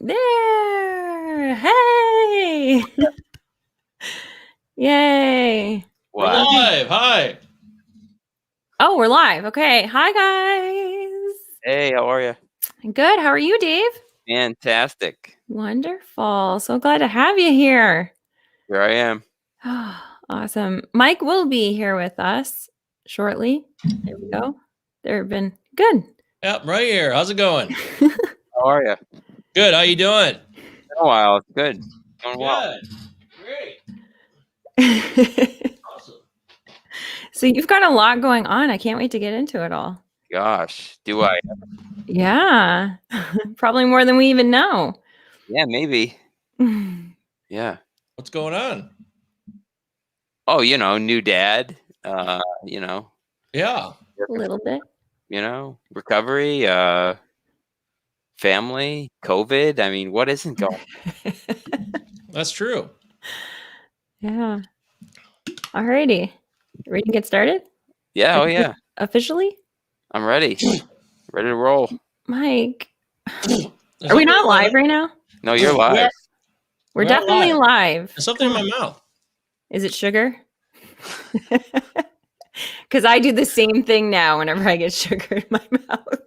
There. Hey. Yay. We're live. Hi. Oh, we're live. Okay. Hi, guys. Hey, how are you? Good. How are you, Dave? Fantastic. Wonderful. So glad to have you here. Here I am. Awesome. Mike will be here with us shortly. There we go. They've been good. Yep, right here. How's it going? How are you? Good. How you doing? Been a while. It's good. Doing well. Great. Awesome. So you've got a lot going on. I can't wait to get into it all. Gosh, do I? Yeah. Probably more than we even know. Yeah, maybe. Yeah. What's going on? Oh, new dad. Yeah. A little bit. Recovery, family, COVID. I mean, what isn't going? That's true. Yeah. Alrighty. Ready to get started? Yeah. Oh, yeah. Officially? I'm ready. Ready to roll. Mike. Are we not live right now? No, you're live. Yeah. We're definitely live. There's something in my mouth. Is it sugar? Because I do the same thing now whenever I get sugar in my mouth.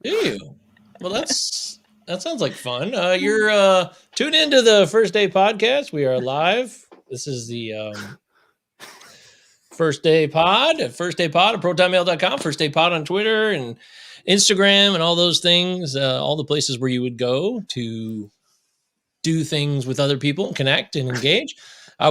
Do you? Well, that sounds like fun. You're tuned into the First Day Podcast. We are live. This is the First Day Pod at protonmail.com, First Day Pod on Twitter and Instagram and all those things, all the places where you would go to do things with other people and connect and engage.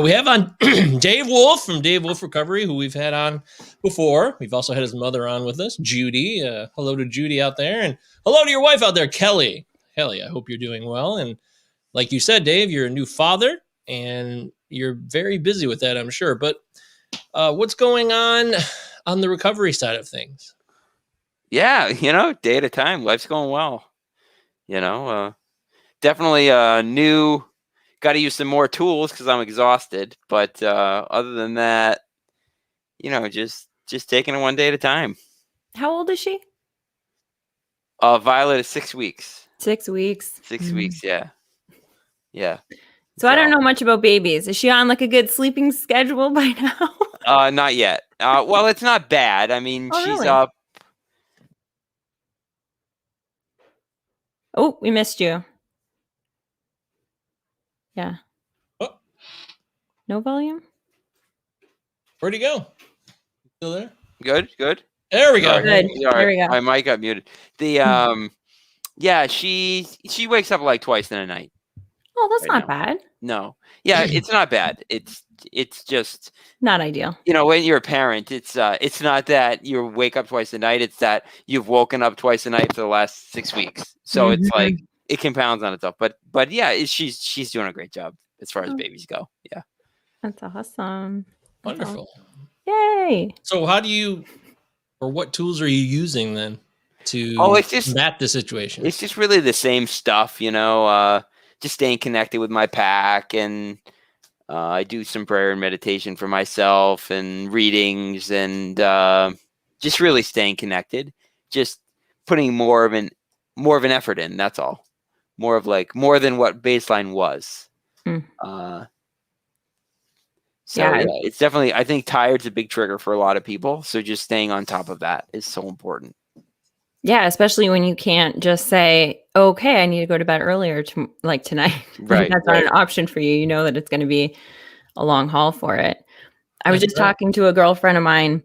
We have on Dave Wolfe from Dave Wolfe Recovery, who we've had on before. We've also had his mother on with us, Judy. Hello to Judy out there. And hello to your wife out there, Kelly. Kelly, I hope you're doing well. And like you said, Dave, you're a new father, and you're very busy with that, I'm sure. But what's going on the recovery side of things? Yeah, day at a time. Life's going well. Definitely new. Got to use some more tools because I'm exhausted. But other than that, just taking it one day at a time. How old is she? Violet is 6 weeks. 6 weeks. 6 weeks, yeah. Yeah. So I don't know much about babies. Is she on like a good sleeping schedule by now? Not yet. Well, it's not bad. I mean, she's really? up. Oh, we missed you. Yeah. Oh. No volume? Where'd he go? Still there? Good. There we go. Good. There we go. My mic got muted. Yeah, she wakes up like twice in a night. Oh, that's not bad. No. Yeah, it's not bad. It's just not ideal. When you're a parent, it's not that you wake up twice a night. It's that you've woken up twice a night for the last 6 weeks. So it's like it compounds on itself. But yeah, she's doing a great job as far as babies go. Yeah. That's awesome. Wonderful. Yay. So what tools are you using then to combat the situation? It's just really the same stuff, just staying connected with my pack, and I do some prayer and meditation for myself and readings, and just really staying connected, just putting more of an effort in. That's all. More than what baseline was. It's definitely, I think tired's a big trigger for a lot of people. So just staying on top of that is so important. Yeah, especially when you can't just say, okay, I need to go to bed earlier like tonight. Right. That's not an option for you. You know that it's going to be a long haul for it. I was just talking to a girlfriend of mine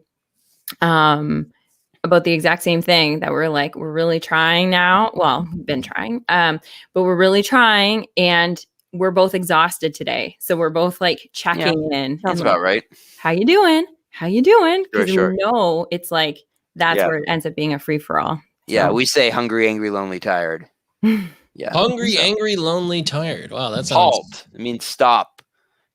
about the exact same thing, that we're really trying now. Well, we've been trying, but we're really trying, and we're both exhausted today. So we're both like checking in. That's about right. How you doing? Because Sure. we know it's like, that's where it ends up being a free for all. Yeah, we say hungry, angry, lonely, tired. Yeah. Hungry, angry, lonely, tired. Wow, that sounds... Halt. It means stop.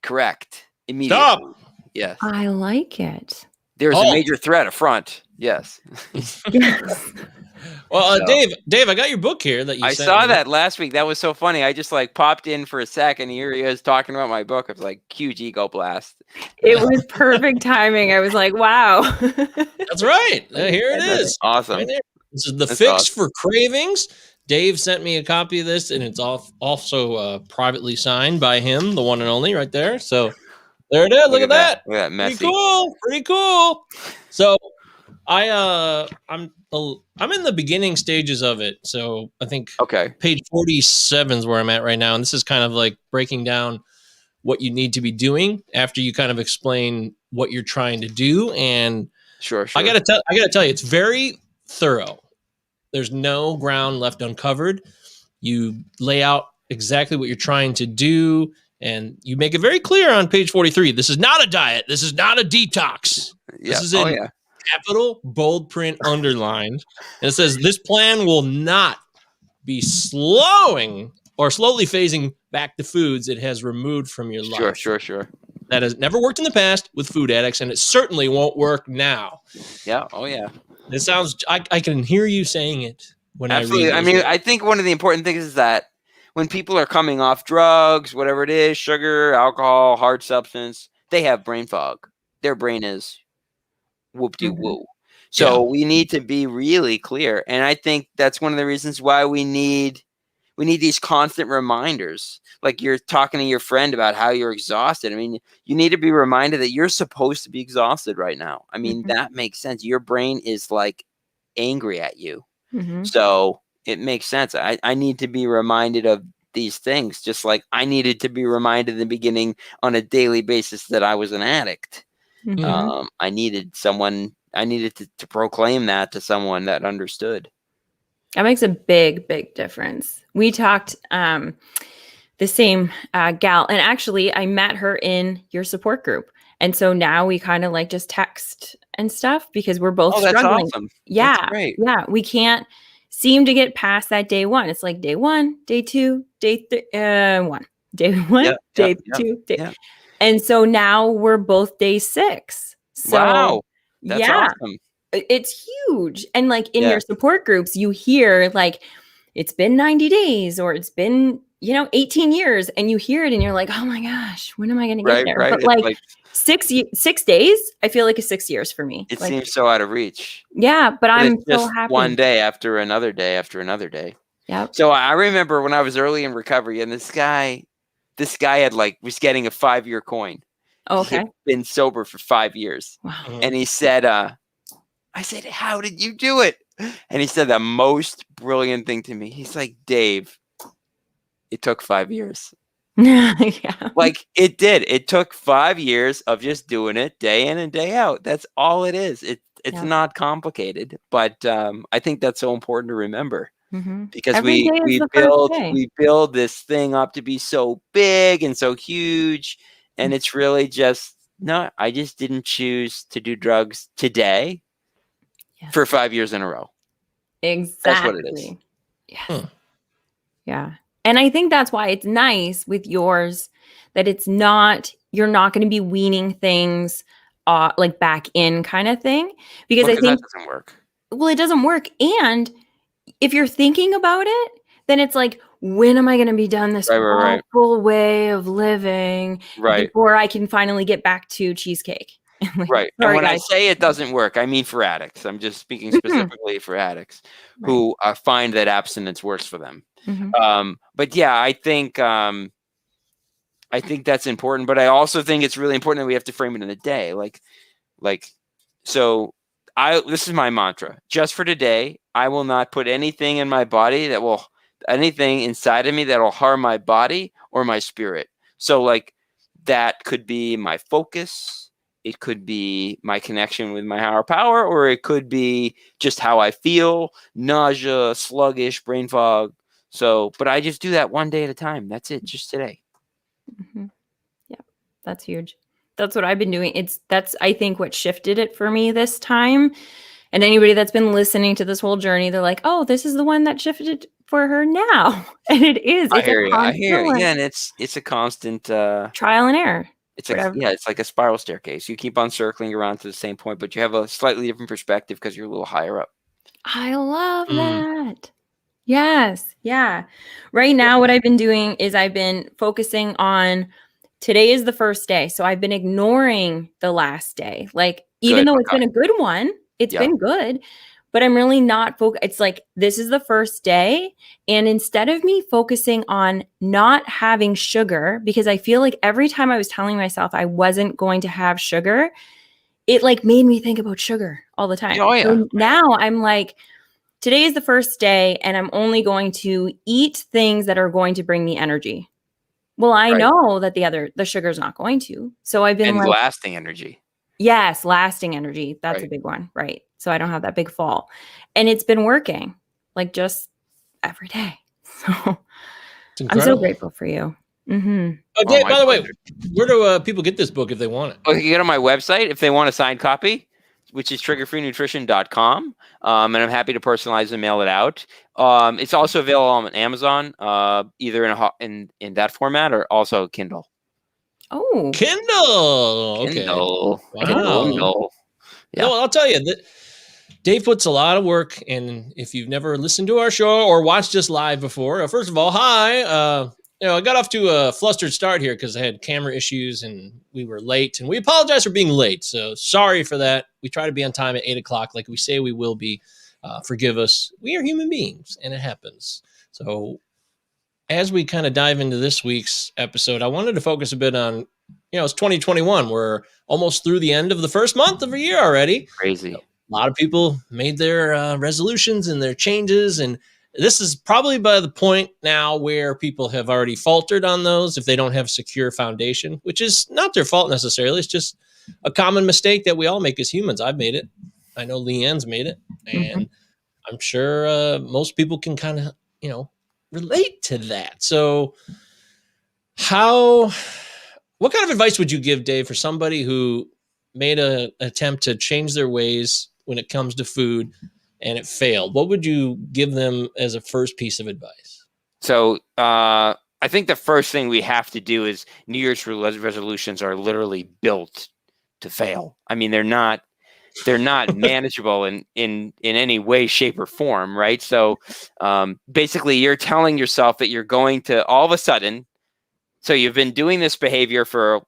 Correct. Immediately. Stop. Yes. I like it. There's a major threat up front. Yes. Well, Dave, I got your book here that you sent saw me. that last week. That was so funny. I just popped in for a second. Here he is talking about my book. I was like, huge ego blast. It was perfect timing. I was like, wow. That's right. Here it is. Awesome. Right there. This is the fix for cravings, Dave sent me a copy of this, and it's also privately signed by him, the one and only, right there. So there it is. Look at that. Look at that, Pretty messy. cool. Pretty cool. So I'm in the beginning stages of it. So I think page 47 is where I'm at right now, and this is kind of like breaking down what you need to be doing after you kind of explain what you're trying to do. And sure. I gotta tell you, it's very thorough. There's no ground left uncovered. You lay out exactly what you're trying to do, and you make it very clear on page 43. This is not a diet. This is not a detox. Yeah. This is in capital bold print underlined. And it says this plan will not be slowly phasing back the foods it has removed from your life. Sure. That has never worked in the past with food addicts, and it certainly won't work now. Yeah. Oh, yeah. It sounds, I can hear you saying it when Absolutely. I read I think one of the important things is that when people are coming off drugs, whatever it is, sugar, alcohol, hard substance, they have brain fog. Their brain is whoop-de-woo. So we need to be really clear. And I think that's one of the reasons why we need these constant reminders. Like you're talking to your friend about how you're exhausted. I mean, you need to be reminded that you're supposed to be exhausted right now. I mean, that makes sense. Your brain is like angry at you. So it makes sense. I need to be reminded of these things, just like I needed to be reminded in the beginning on a daily basis that I was an addict. I needed to proclaim that to someone that understood. That makes a big, big difference. We talked, the same gal, and actually I met her in your support group. And so now we kind of like just text and stuff because we're both struggling. That's awesome. Yeah. That's great. Yeah. We can't seem to get past that day one. It's like day one, day two, day one, day one, day two, day. And so now we're both day 6. So wow. That's awesome. It's huge. And like in your support groups, you hear like it's been 90 days or it's been, 18 years, and you hear it and you're like, oh my gosh, when am I going to get there? But like 6 days, I feel like it's 6 years for me. It like, seems so out of reach. Yeah, but I'm it's just so happy. One day after another day after another day. Yeah. So I remember when I was early in recovery, and this guy had was getting a 5-year coin. Okay. He'd been sober for 5 years. Wow. And he said, I said, how did you do it? And he said the most brilliant thing to me. He's like, Dave, it took 5 years. Yeah. Like it did. It took 5 years of just doing it day in and day out. That's all it is. It's not complicated, but I think that's so important to remember. Because we build this thing up to be so big and so huge, and it's really just I just didn't choose to do drugs today for 5 years in a row. Exactly. That's what it is. Yes. Yeah. And I think that's why it's nice with yours that you're not going to be weaning things like back in kind of thing, because I think that doesn't work. Well, it doesn't work. And if you're thinking about it, then it's like, when am I going to be done this awful way of living before I can finally get back to cheesecake? Right. And when I say it doesn't work, I mean for addicts. I'm just speaking specifically for addicts who find that abstinence works for them. But yeah, I think that's important. But I also think it's really important that we have to frame it in a day. So this is my mantra. Just for today, I will not put anything in my body anything inside of me that will harm my body or my spirit. So like that could be my focus. It could be my connection with my higher power, or it could be just how I feel, nausea, sluggish, brain fog. So, but I just do that one day at a time. That's it, just today. Yeah, that's huge. That's what I've been doing. That's I think what shifted it for me this time. And anybody that's been listening to this whole journey, they're like, "Oh, this is the one that shifted for her now," and it is. I hear you. Yeah, and it's a constant trial and error. It's like a spiral staircase. You keep on circling around to the same point, but you have a slightly different perspective because you're a little higher up. I love that. Yes. Yeah. Right now, what I've been doing is I've been focusing on today is the first day. So I've been ignoring the last day. Like, even though it's been a good one, it's been good. but I'm really not focused. It's like, this is the first day. And instead of me focusing on not having sugar, because I feel like every time I was telling myself I wasn't going to have sugar, it like made me think about sugar all the time. Oh, yeah. So now I'm like, today is the first day and I'm only going to eat things that are going to bring me energy. Well, I know that the sugar's not going to. So I've been lasting energy. Yes, lasting energy. That's a big one. Right. So I don't have that big fall. And it's been working like just every day. So I'm so grateful for you. Mm-hmm. Oh, Dave, by the way, where do people get this book if they want it? Oh, you can get on my website if they want a signed copy, which is triggerfreenutrition.com. And I'm happy to personalize and mail it out. It's also available on Amazon, either in that format or also Kindle. Oh, Kindle. Okay. Kindle. Wow. Kindle. Yeah. No, I'll tell you that Dave puts a lot of work. And if you've never listened to our show or watched us live before, first of all, hi. I got off to a flustered start here because I had camera issues and we were late. And we apologize for being late. So sorry for that. We try to be on time at 8 o'clock like we say we will be. Forgive us. We are human beings and it happens. So as we kind of dive into this week's episode, I wanted to focus a bit on, it's 2021. We're almost through the end of the first month of the year already. Crazy. A lot of people made their resolutions and their changes. And this is probably by the point now where people have already faltered on those if they don't have secure foundation, which is not their fault necessarily. It's just a common mistake that we all make as humans. I've made it. I know Leanne's made it. And I'm sure most people can kind of, relate to that. So what kind of advice would you give, Dave, for somebody who made an attempt to change their ways when it comes to food and it failed? What would you give them as a first piece of advice? So I think the first thing we have to do is New Year's resolutions are literally built to fail. I mean, they're not manageable in any way, shape, or form, right? So basically, you're telling yourself that you're going to all of a sudden. So you've been doing this behavior for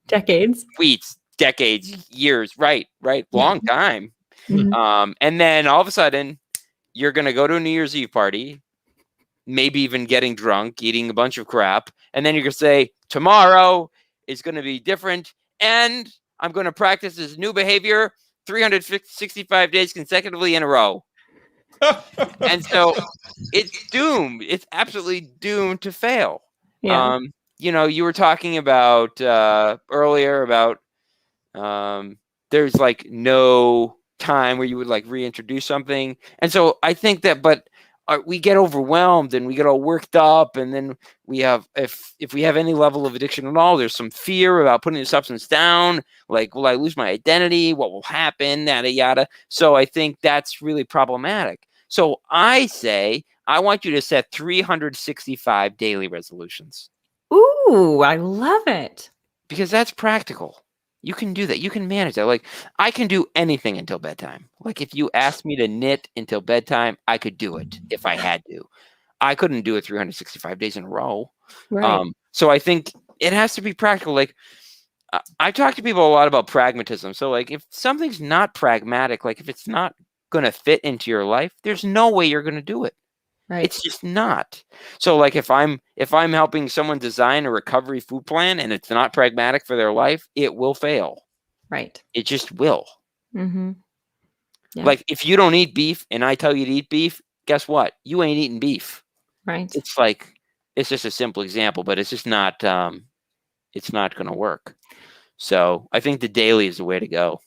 decades, weeks, decades, years, right, long time. And then all of a sudden, you're going to go to a New Year's Eve party, maybe even getting drunk, eating a bunch of crap, and then you're going to say, tomorrow is going to be different, and I'm going to practice this new behavior 365 days consecutively in a row. And so it's doomed. It's absolutely doomed to fail. Yeah. You were talking about earlier about there's like no time where you would like reintroduce something. And so I think that, but we get overwhelmed and we get all worked up, and then we have, if we have any level of addiction at all, there's some fear about putting the substance down. Like, will I lose my identity? What will happen? Yada yada. So I think that's really problematic. So I say I want you to set 365 daily resolutions. Ooh, I love it. Because that's practical. You can do that. You can manage that. Like, I can do anything until bedtime. Like, if you asked me to knit until bedtime, I could do it if I had to. I couldn't do it 365 days in a row. Right. So I think it has to be practical. Like, I talk to people a lot about pragmatism. So, like, if something's not pragmatic, like if it's not going to fit into your life, there's no way you're going to do it. Right. It's just not. So like if I'm helping someone design a recovery food plan and it's not pragmatic for their life, it will fail. Right. It just will. Mm-hmm. Yeah. Like if you don't eat beef and I tell you to eat beef, guess what? You ain't eating beef. Right. It's just a simple example, but it's just not it's not going to work. So I think the daily is the way to go.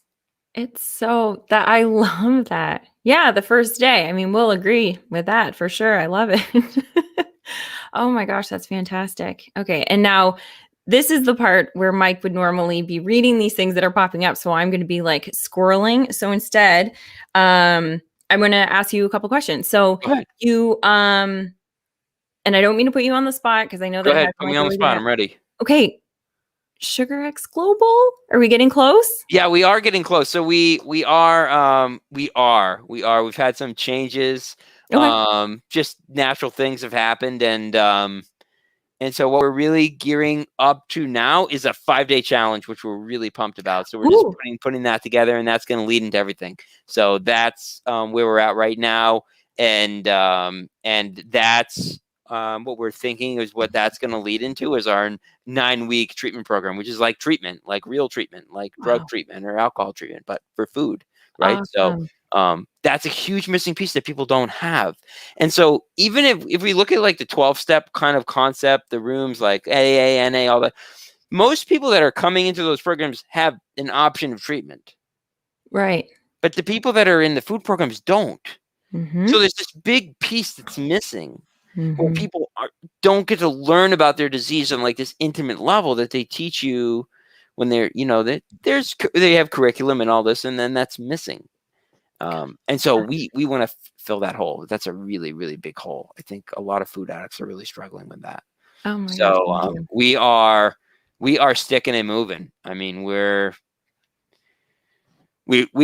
It's so that I love that. Yeah, the first day. I mean, we'll agree with that for sure. I love it. Oh my gosh, that's fantastic. Okay. And now this is the part where Mike would normally be reading these things that are popping up. So I'm going to be like squirreling. So instead, I'm going to ask you a couple questions. So you, and I don't mean to put you on the spot because I know that. Go ahead, put me on the spot. I'm ready. Okay. Sugar X Global? Are we getting close? Yeah, we are getting close. So we are. We've had some changes. Okay. Just natural things have happened, and And so what we're really gearing up to now is a 5-day challenge, which we're really pumped about. So we're just putting that together, and that's going to lead into everything. So that's where we're at right now. And that's what we're thinking is what that's going to lead into is our 9-week treatment program, which is like treatment, like real treatment, like drug treatment or alcohol treatment, but for food. Right. Awesome. So that's a huge missing piece that people don't have. And so even if we look at like the 12-step kind of concept, the rooms like AA, NA, all that, most people that are coming into those programs have an option of treatment. Right. But the people that are in the food programs don't. Mm-hmm. So there's this big piece that's missing where people don't get to learn about their disease on like this intimate level that they teach you when they're, they have curriculum and all this, and then that's missing. And so we want to fill that hole. That's a really, really big hole. I think a lot of food addicts are really struggling with that. Oh my so gosh, we are sticking and moving. I mean, we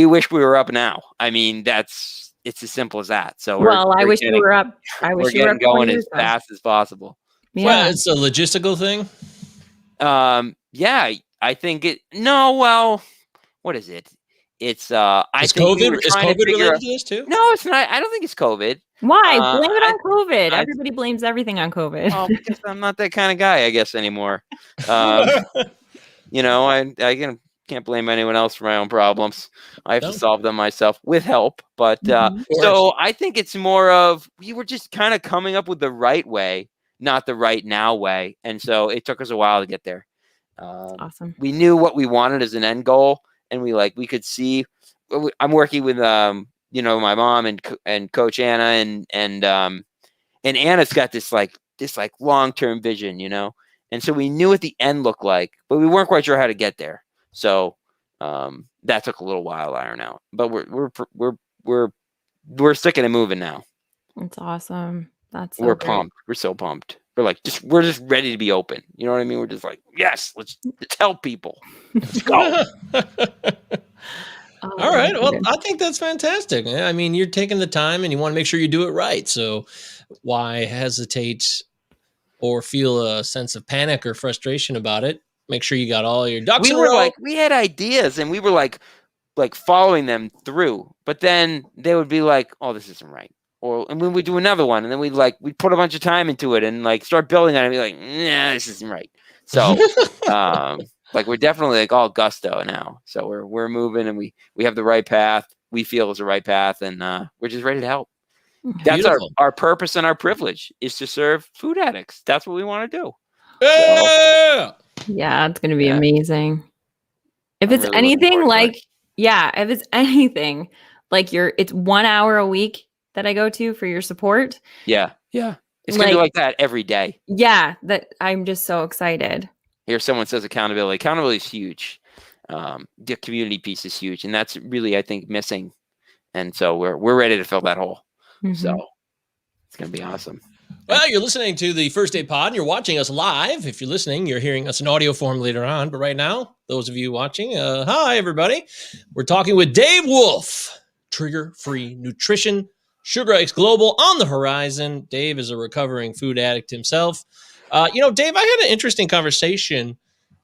wish we were up now. I mean, it's as simple as that. So I wish we were up. I wish we're getting going as fast as possible. Yeah. Well, it's a logistical thing. Yeah, I think it. No, well, what is it? It's I think COVID is COVID related to this too? No, it's not. I don't think it's COVID. Why? Blame it on COVID. Everybody blames everything on COVID. Oh, because I'm not that kind of guy, I guess, anymore. I can't blame anyone else for my own problems. I have to solve them myself with help. But so I think it's more of we were just kind of coming up with the right way, not the right now way. And so it took us a while to get there. Awesome. We knew what we wanted as an end goal, and we could see. I'm working with my mom and Coach Anna, and Anna's got this long-term vision, and so we knew what the end looked like, but we weren't quite sure how to get there. So that took a little while to iron out, but we're sticking and moving now. That's awesome. We're pumped. We're so pumped. We're just ready to be open. You know what I mean? We're just like, yes, let's help people. Let's go. All right. Well, I think that's fantastic. I mean, you're taking the time and you want to make sure you do it right. So why hesitate or feel a sense of panic or frustration about it? Make sure you got all your ducks in a row. We had ideas and we were like following them through, but then they would be like, oh, this isn't right. And then we do another one, and then we'd put a bunch of time into it and start building on it and be like, nah, this isn't right. So we're definitely all gusto now. So we're moving, and we have the right path. We feel is the right path, and we're just ready to help. That's our purpose and our privilege is to serve food addicts. That's what we want to do. Yeah. Yeah, it's going to be amazing. If it's really anything it's 1 hour a week that I go to for your support. Yeah. It's going to be like that every day. Yeah, that I'm just so excited. Here, someone says accountability. Accountability is huge. The community piece is huge, and that's really, I think, missing. And so we're ready to fill that hole. So it's going to be awesome. Well, you're listening to the First Day Pod, and you're watching us live. If you're listening, you're hearing us in audio form later on. But right now, those of you watching, hi, everybody. We're talking with Dave Wolfe, Trigger-Free Nutrition, Sugar X Global on the horizon. Dave is a recovering food addict himself. Dave, I had an interesting conversation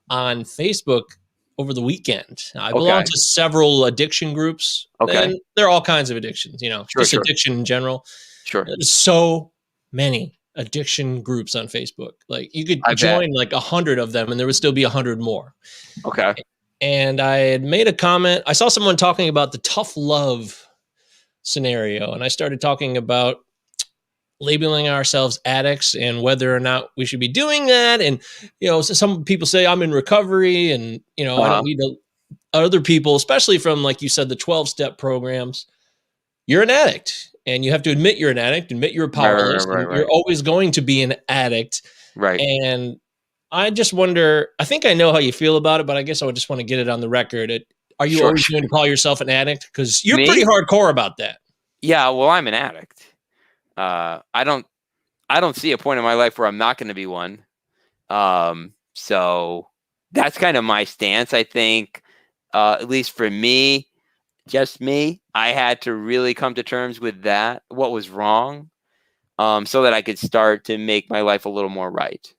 on Facebook over the weekend. I belong to several addiction groups. Okay. And there are all kinds of addictions, addiction in general. Sure. There's so many addiction groups on Facebook. Like you could join 100 of them and there would still be 100 more. Okay. And I had made a comment. I saw someone talking about the tough love scenario. And I started talking about labeling ourselves addicts and whether or not we should be doing that. And, so some people say I'm in recovery and, I don't need to, other people, especially from, like you said, the 12-step programs, you're an addict. And you have to admit you're an addict, admit you're powerless. Right. You're always going to be an addict. Right. And I just wonder, I think I know how you feel about it, but I guess I would just want to get it on the record. Are you always going to call yourself an addict? Because you're pretty hardcore about that. Yeah, well, I'm an addict. I don't see a point in my life where I'm not going to be one. So that's kind of my stance. I think, at least for me, just me, I had to really come to terms with that, what was wrong, so that I could start to make my life a little more right.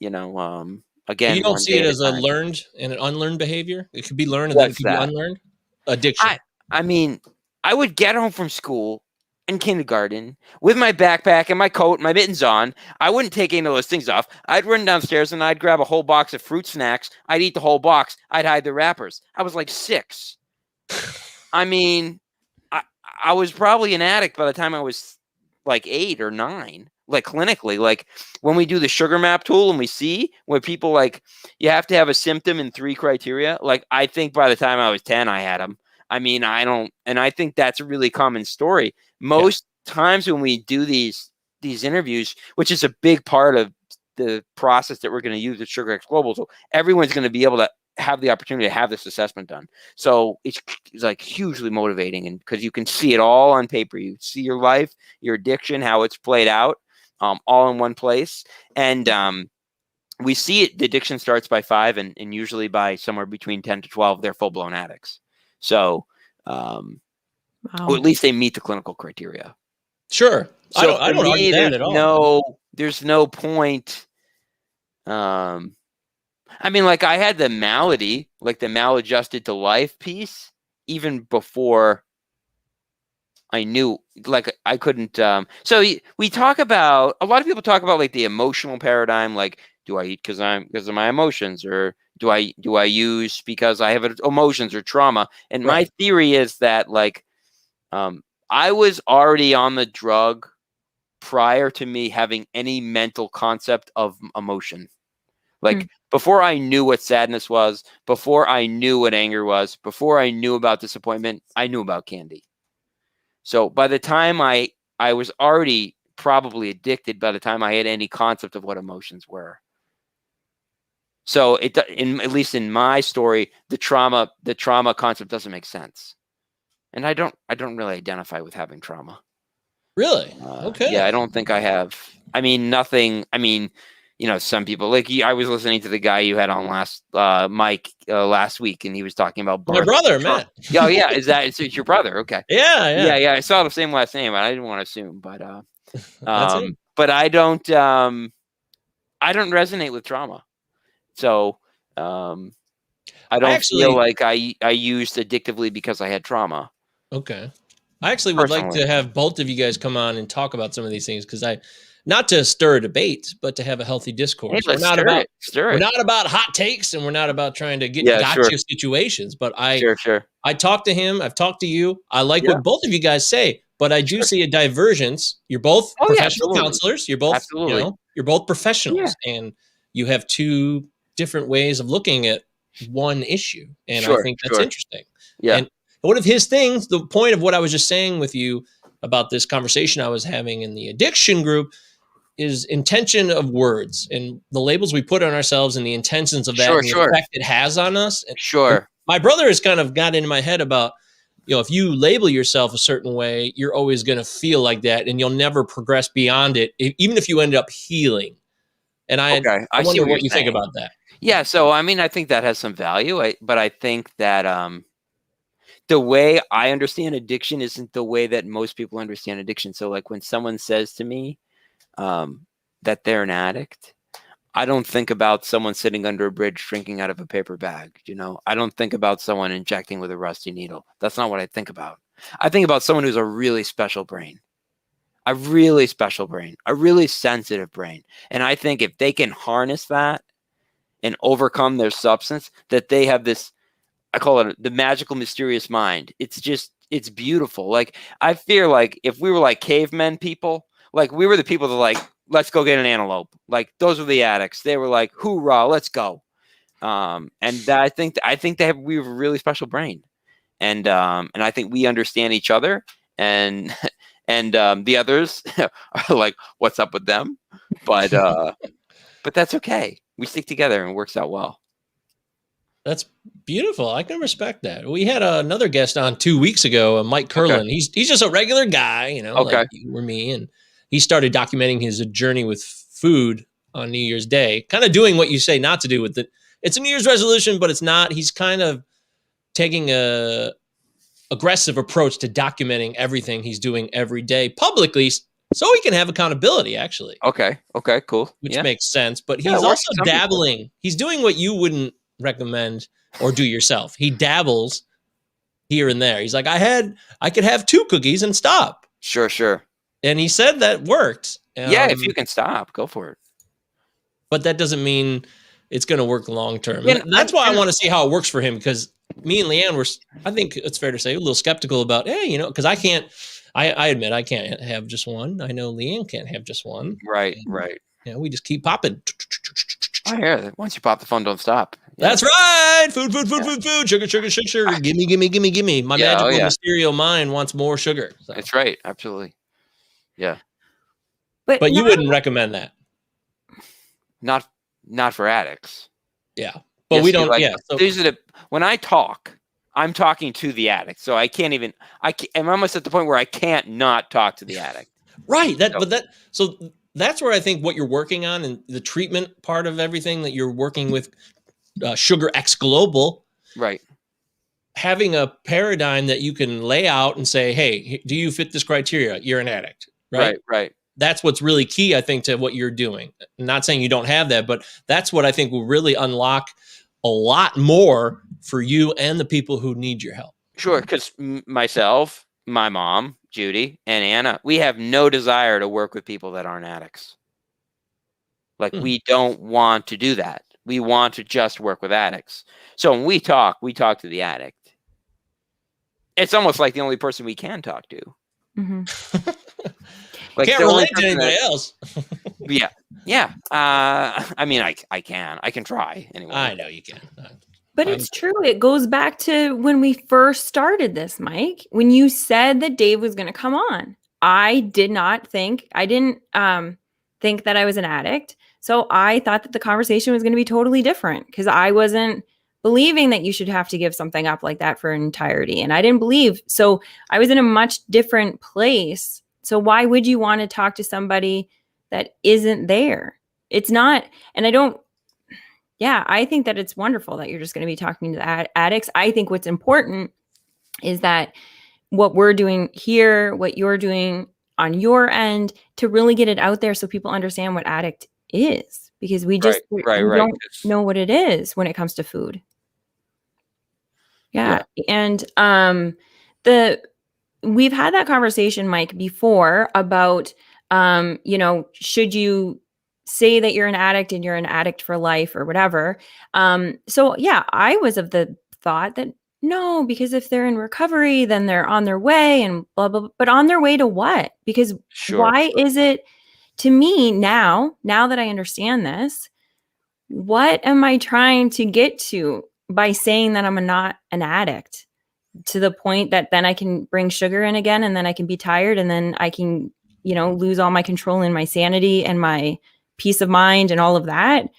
again, You don't one see day it at a as a time. learned and an unlearned behavior? It could be learned and then it What's could be that? unlearned? Addiction. I mean, I would get home from school in kindergarten with my backpack and my coat and my mittens on. I wouldn't take any of those things off. I'd run downstairs and I'd grab a whole box of fruit snacks. I'd eat the whole box. I'd hide the wrappers. I was like 6. I mean, I was probably an addict by the time I was like 8 or 9, like clinically. Like when we do the sugar map tool and we see where people like, you have to have a symptom in 3 criteria. Like I think by the time I was 10, I had them. I mean, and I think that's a really common story. Most times when we do these interviews, which is a big part of the process that we're going to use at Sugar X Global, so everyone's going to be able to have the opportunity to have this assessment done. So it's like hugely motivating, and because you can see it all on paper, you see your life, your addiction, how it's played out, all in one place. And we see it. The addiction starts by 5, and usually by somewhere between 10 to 12, they're full blown addicts. So, Wow. or at least they meet the clinical criteria. Sure. So I don't argue that at all. There's no point. I mean, like I had the malady, like the maladjusted to life piece, even before I knew, like I couldn't. So we talk about, a lot of people talk about like the emotional paradigm, like do I eat because of my emotions, or do I use because I have emotions or trauma? And my theory is that like I was already on the drug prior to me having any mental concept of emotion. Like before I knew what sadness was, before I knew what anger was, before I knew about disappointment, I knew about candy. So by the time I was already probably addicted by the time I had any concept of what emotions were. So at least in my story, the trauma concept doesn't make sense. And I don't really identify with having trauma. Really? Okay. Yeah, I don't think I have. I mean, nothing. I mean, some people like I was listening to the guy you had on last Mike last week, and he was talking about birth. My brother, Matt. Oh yeah, it's your brother? Okay. Yeah. I saw the same last name, but I didn't want to assume. But That's it. But I don't resonate with trauma, so I don't feel like I used addictively because I had trauma. Okay. I actually would like to have both of you guys come on and talk about some of these things, because not to stir a debate, but to have a healthy discourse. Hey, we're not about hot takes, and we're not about trying to get gotcha situations. But I talked to him. I've talked to you. I like what both of you guys say, but I do see a divergence. You're both professional counselors. You're both you're both professionals, and you have 2 different ways of looking at one issue, and I think that's interesting. Yeah. And one of his things, the point of what I was just saying with you about this conversation I was having in the addiction group, is intention of words and the labels we put on ourselves and the intentions of that and the effect it has on us. And my brother has kind of got into my head about, if you label yourself a certain way, you're always going to feel like that, and you'll never progress beyond it, even if you end up healing. And I wonder what you think about that. Yeah. So, I mean, I think that has some value, but I think that the way I understand addiction isn't the way that most people understand addiction. So like when someone says to me that they're an addict, I don't think about someone sitting under a bridge drinking out of a paper bag. I don't think about someone injecting with a rusty needle. That's not what I think about. I think about someone who's a really special brain, a really sensitive brain. And I think if they can harness that and overcome their substance, that they have this, I call it the magical, mysterious mind. It's beautiful. Like I feel like if we were like cavemen people, like we were the people that like, let's go get an antelope. Like those were the addicts. They were like, hoorah, let's go. And that, I think we have a really special brain, and I think we understand each other, and the others are like, what's up with them? But that's okay. We stick together and it works out well. That's beautiful. I can respect that. We had another guest on 2 weeks ago, Mike Curlin. Okay. He's just a regular guy, like you or me. And he started documenting his journey with food on New Year's Day, kind of doing what you say not to do with it. It's a New Year's resolution, but it's not. He's kind of taking a aggressive approach to documenting everything he's doing every day publicly, So he can have accountability, actually. Okay, cool. Which makes sense. But he's also dabbling. People. He's doing what you wouldn't recommend or do yourself. He dabbles here and there. He's like, I could have 2 cookies and stop. Sure. And he said that worked. Yeah, if you can stop, go for it. But that doesn't mean it's going to work long term. Yeah, that's why I want to see how it works for him, because me and Leanne were, I think it's fair to say, a little skeptical about, because I admit I can't have just one. I know Leanne can't have just one. Right. We just keep popping. I hear that. Once you pop the phone, don't stop. Yeah. That's right. Food. Sugar. Gimme. My magical Mysterio mind wants more sugar. So. That's right. Absolutely. Yeah. But you wouldn't recommend that. Not for addicts. Yeah. But we don't. So when I talk, I'm talking to the addict. So I'm almost at the point where I can't not talk to the addict. Right. So that's where I think what you're working on, and the treatment part of everything that you're working with Sugar X Global. Right. Having a paradigm that you can lay out and say, hey, do you fit this criteria? You're an addict. Right. That's what's really key, I think, to what you're doing. I'm not saying you don't have that, but that's what I think will really unlock a lot more for you and the people who need your help. Sure, because myself, my mom, Judy, and Anna, we have no desire to work with people that aren't addicts. Like, we don't want to do that. We want to just work with addicts. So when we talk to the addict. It's almost like the only person we can talk to. Mm-hmm. Like, can't relate to anybody else. Yeah. I mean, I can try anyway. I know you can. But it's true. It goes back to when we first started this, Mike. When you said that Dave was going to come on, I didn't think that I was an addict. So I thought that the conversation was going to be totally different, because I wasn't believing that you should have to give something up like that for an entirety. And I didn't believe. So I was in a much different place. So why would you want to talk to somebody that isn't there? It's not. And I think that it's wonderful that you're just going to be talking to the addicts. I think what's important is that what we're doing here, what you're doing on your end, to really get it out there so people understand what addict is, because we just don't know what it is when it comes to food. Yeah. And we've had that conversation, Mike, before about, should you say that you're an addict and you're an addict for life or whatever. I was of the thought that no, because if they're in recovery, then they're on their way and blah, blah, blah. But on their way to what? Because why is it, to me now that I understand this, what am I trying to get to by saying that I'm not an addict, to the point that then I can bring sugar in again, and then I can be tired, and then I can, lose all my control and my sanity and my peace of mind and all of that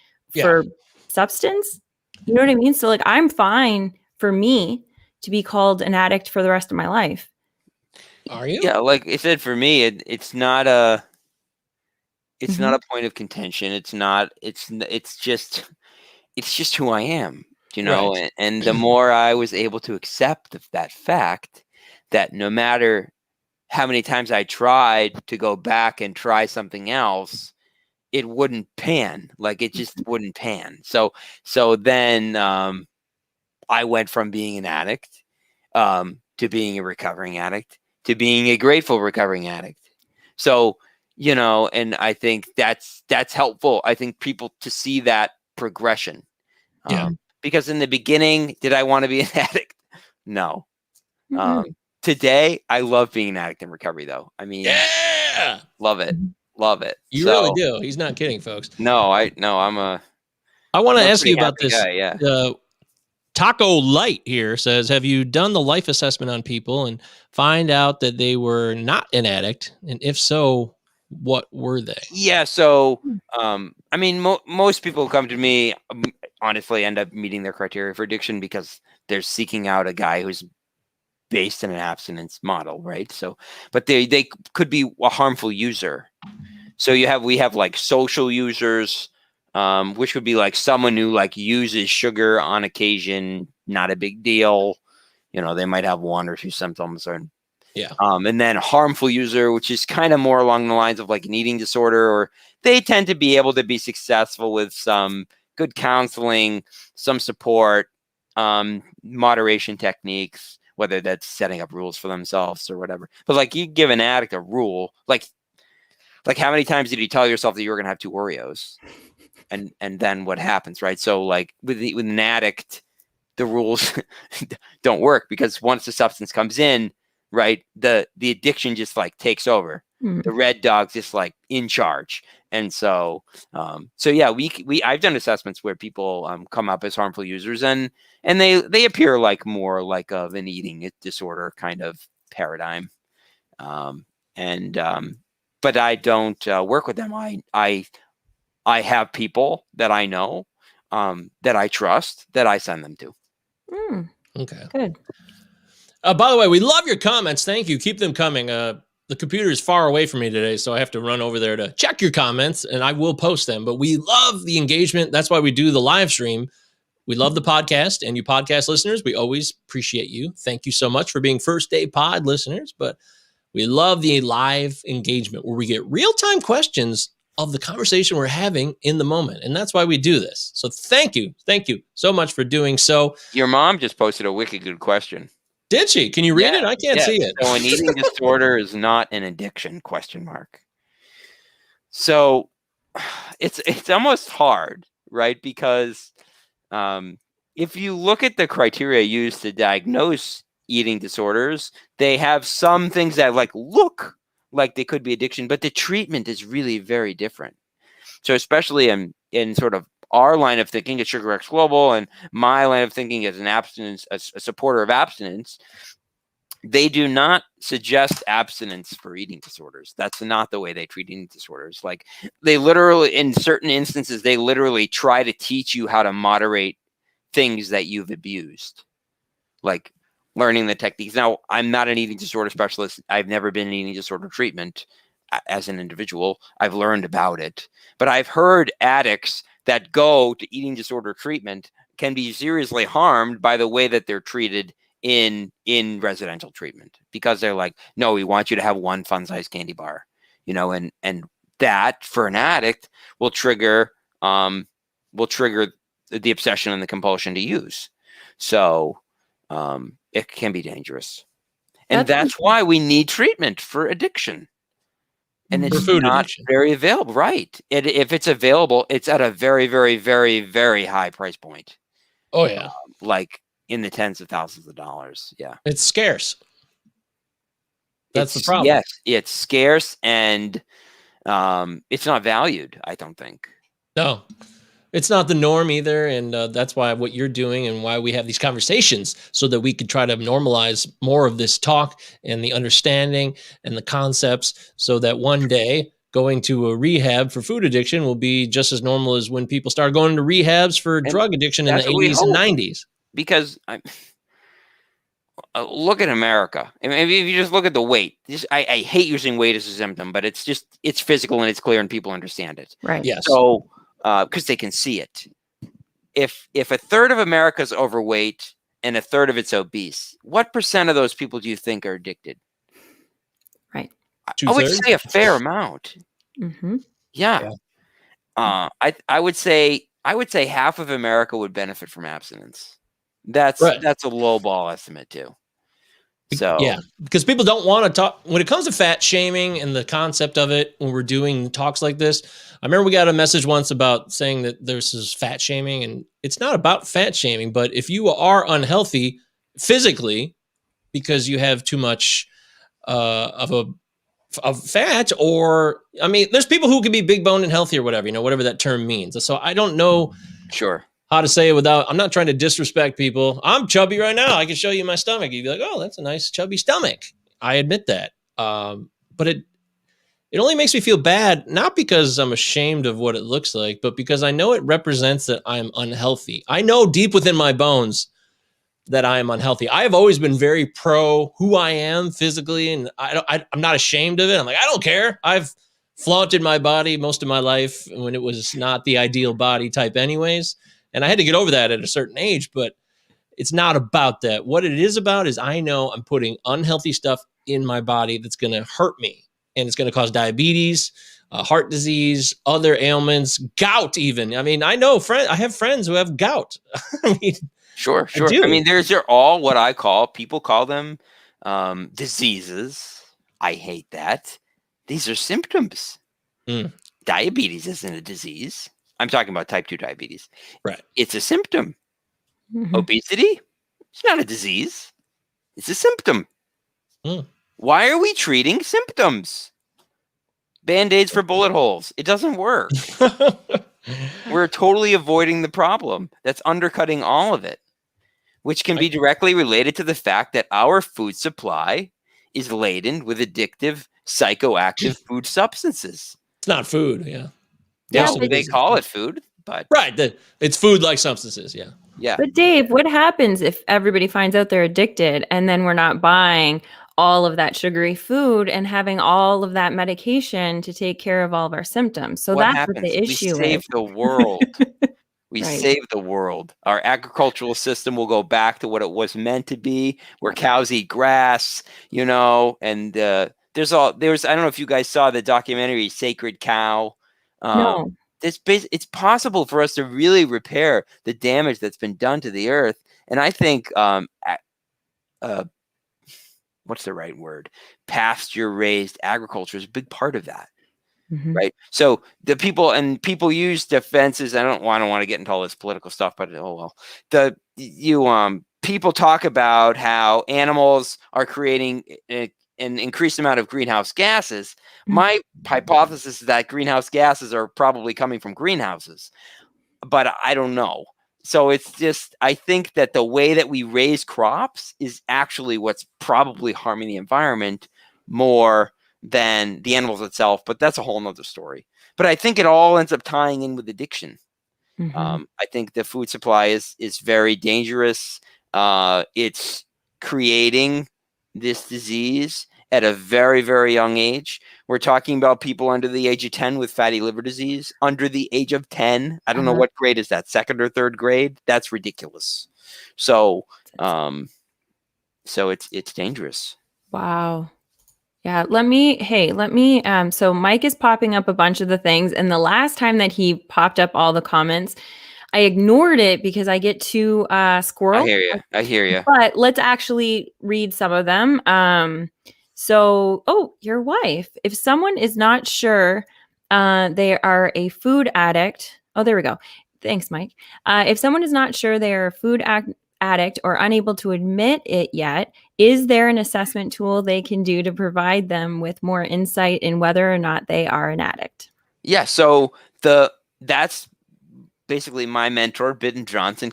for substance? You know what I mean? So like, I'm fine for me to be called an addict for the rest of my life. Are you? Yeah, like I said, for me, it's not a point of contention. It's just who I am, right. And the more I was able to accept that fact, that no matter how many times I tried to go back and try something else, it wouldn't pan. Like, it just wouldn't pan. So then I went from being an addict to being a recovering addict to being a grateful recovering addict. So, and I think that's helpful. I think people to see that progression. Because in the beginning, did I want to be an addict? No. Mm-hmm. Today, I love being an addict in recovery, though. I mean, love it. Love it. You really do. He's not kidding, folks. I want to ask you about this. Guy, Taco Light here says, have you done the life assessment on people and find out that they were not an addict? And if so, what were they? Yeah. So, most people who come to me, honestly, end up meeting their criteria for addiction because they're seeking out a guy who's based in an abstinence model, right? So, but they could be a harmful user. So we have like social users, which would be like someone who like uses sugar on occasion, not a big deal. They might have 1 or 2 symptoms, Yeah. And then harmful user, which is kind of more along the lines of like an eating disorder, or they tend to be able to be successful with some good counseling, some support, moderation techniques, whether that's setting up rules for themselves or whatever. But like you give an addict a rule, like how many times did you tell yourself that you were going to have 2 Oreos? And then what happens, right? So like with an addict, the rules don't work, because once the substance comes in, right, the addiction just like takes over. The red dog's just like in charge. And so yeah, I've done assessments where people come up as harmful users, and they appear like more like of an eating disorder kind of paradigm. But I don't work with them. I have people that I know, that I trust, that I send them to. Okay. Good. By the way, we love your comments. Thank you. Keep them coming. The computer is far away from me today, so I have to run over there to check your comments, and I will post them. But we love the engagement. That's why we do the live stream. We love the podcast, and you podcast listeners, we always appreciate you. Thank you so much for being First Day Pod listeners. But we love the live engagement where we get real-time questions of the conversation we're having in the moment. And that's why we do this. So thank you. Thank you so much for doing so. Your mom just posted a wicked good question. Did she? Can you read it? I can't see it. So an eating disorder is not an addiction, ? So it's almost hard, right? Because if you look at the criteria used to diagnose eating disorders, they have some things that like look like they could be addiction, but the treatment is really very different. So especially in sort of our line of thinking at SugarX Global, and my line of thinking as a supporter of abstinence, they do not suggest abstinence for eating disorders. That's not the way they treat eating disorders. Like they literally, in certain instances, they literally try to teach you how to moderate things that you've abused, like learning the techniques. Now, I'm not an eating disorder specialist. I've never been in eating disorder treatment as an individual. I've learned about it, but I've heard addicts that go to eating disorder treatment can be seriously harmed by the way that they're treated in residential treatment, because they're like, no, we want you to have one fun-sized candy bar, and that for an addict will trigger the obsession and the compulsion to use. So it can be dangerous. And that's why we need treatment for addiction. And it's not very available, right? If it's available, it's at a very, very, very, very high price point. Oh, yeah. Like in the tens of thousands of dollars. Yeah. It's scarce. That's the problem. Yes, it's scarce, and it's not valued, I don't think. No. It's not the norm either, and that's why what you're doing and why we have these conversations, so that we could try to normalize more of this talk and the understanding and the concepts, so that one day going to a rehab for food addiction will be just as normal as when people started going to rehabs for drug addiction in the 80s and 90s. Because look at America. I mean, if you just look at the weight, I hate using weight as a symptom, but it's physical and it's clear and people understand it. Right. Yes. So, because they can see it. If a third of America is overweight and a third of it's obese, what percent of those people do you think are addicted? Right. I would say a fair amount. Mm-hmm. Yeah. I would say half of America would benefit from abstinence. That's a low ball estimate too. So yeah, because people don't want to talk when it comes to fat shaming and the concept of it. When we're doing talks like this, I remember we got a message once about saying that there's this fat shaming, and it's not about fat shaming. But if you are unhealthy physically because you have too much of fat, or I mean, there's people who can be big boned and healthy or whatever, whatever that term means. So I don't know. Sure. How to say it without, I'm not trying to disrespect people. I'm chubby right now. I can show you my stomach. You'd be like, oh, that's a nice chubby stomach. I admit that. But it only makes me feel bad, not because I'm ashamed of what it looks like, but because I know it represents that I'm unhealthy. I know deep within my bones that I am unhealthy. I have always been very pro who I am physically, and I'm not ashamed of it. I'm like, I don't care. I've flaunted my body most of my life when it was not the ideal body type anyways. And I had to get over that at a certain age, but it's not about that. What it is about is I know I'm putting unhealthy stuff in my body that's going to hurt me. And it's going to cause diabetes, heart disease, other ailments, gout even. I mean, I have friends who have gout. I mean, Sure. I do. I mean, they're all what I call, people call them diseases. I hate that. These are symptoms. Diabetes isn't a disease. I'm talking about type 2 diabetes. Right. It's a symptom. Obesity, it's not a disease. It's a symptom. Why are we treating symptoms? Band-aids for bullet holes. It doesn't work. We're totally avoiding the problem. That's undercutting all of it, which can be directly related to the fact that our food supply is laden with addictive, psychoactive food substances. It's not food, yeah. Yeah, they call it food, but right, it's food-like substances, yeah. Yeah. But Dave, what happens if everybody finds out they're addicted and then we're not buying all of that sugary food and having all of that medication to take care of all of our symptoms? So that's what the issue is. We save the world. We save the world. Our agricultural system will go back to what it was meant to be, where cows eat grass, and there's I don't know if you guys saw the documentary Sacred Cow. No. It's possible for us to really repair the damage that's been done to the earth. And I think what's the right word? Pasture raised agriculture is a big part of that. Right. So the people use defenses. I don't want to get into all this political stuff, but oh well. People talk about how animals are creating an increased amount of greenhouse gases. My hypothesis is that greenhouse gases are probably coming from greenhouses, but I don't know. So it's just, I think that the way that we raise crops is actually what's probably harming the environment more than the animals itself, but that's a whole nother story. But I think it all ends up tying in with addiction. I think the food supply is very dangerous. It's creating this disease at a very, very young age. We're talking about people under the age of 10 with fatty liver disease, under the age of 10. I don't know what grade is that, second or third grade? That's ridiculous. So, so it's dangerous. Wow. Yeah, so Mike is popping up a bunch of the things. And the last time that he popped up all the comments, I ignored it because I get too squirrel. I hear you. But let's actually read some of them. Your wife, if someone is not sure they are a food addict. Oh, there we go. Thanks, Mike. If someone is not sure they are a food addict or unable to admit it yet, is there an assessment tool they can do to provide them with more insight in whether or not they are an addict? Yeah, so that's basically my mentor, Bitten Johnson,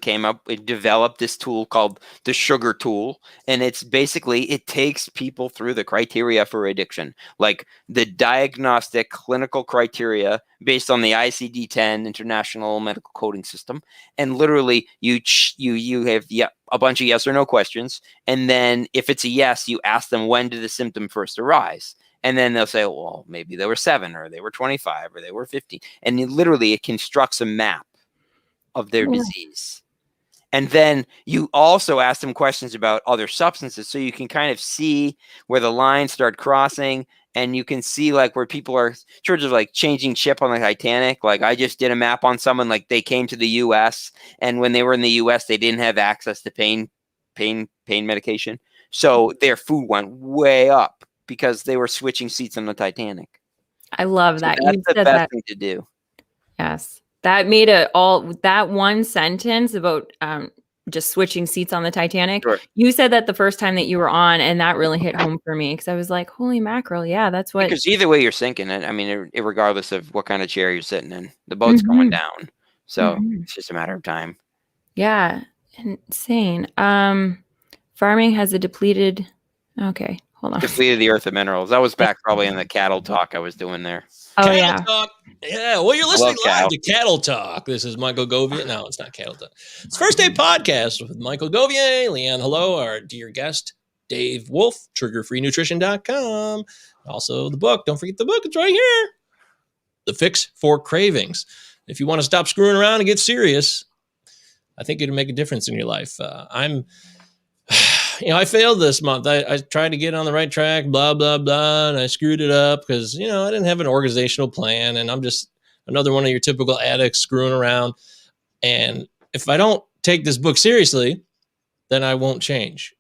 developed this tool called the Sugar Tool. And it's basically, it takes people through the criteria for addiction, like the diagnostic clinical criteria based on the ICD-10 International Medical Coding System. And literally you have a bunch of yes or no questions. And then if it's a yes, you ask them, when did the symptom first arise? And then they'll say, well, maybe they were 7 or they were 25 or they were 15. And it constructs a map of their disease. And then you also ask them questions about other substances, so you can kind of see where the lines start crossing, and you can see like where people are sort of like changing ship on the Titanic. Like I just did a map on someone, like they came to the US, and when they were in the US, they didn't have access to pain medication. So their food went way up because they were switching seats on the Titanic. I love that. So that's the best thing to do. Yes. That made that one sentence about just switching seats on the Titanic. Sure. You said that the first time that you were on, and that really hit home for me because I was like, holy mackerel. Yeah, that's what. Because either way you're sinking. I mean, regardless of what kind of chair you're sitting in, the boat's going down. So it's just a matter of time. Yeah. Insane. Farming has a depleted. Okay. Hold on. Depleted the earth of minerals. That was back probably in the cattle talk I was doing there. Oh, Cattle Talk. Yeah, well, you're listening live to Cattle Talk. This is Michael Govier. No, it's not Cattle Talk. It's First Day Podcast with Michael Govier, Leanne Hello, our dear guest, Dave Wolfe, triggerfreenutrition.com. Also the book. Don't forget the book. It's right here. The Fix for Cravings. If you want to stop screwing around and get serious, I think it'll make a difference in your life. I failed this month. I tried to get on the right track, blah, blah, blah. And I screwed it up because, I didn't have an organizational plan, and I'm just another one of your typical addicts screwing around. And if I don't take this book seriously, then I won't change.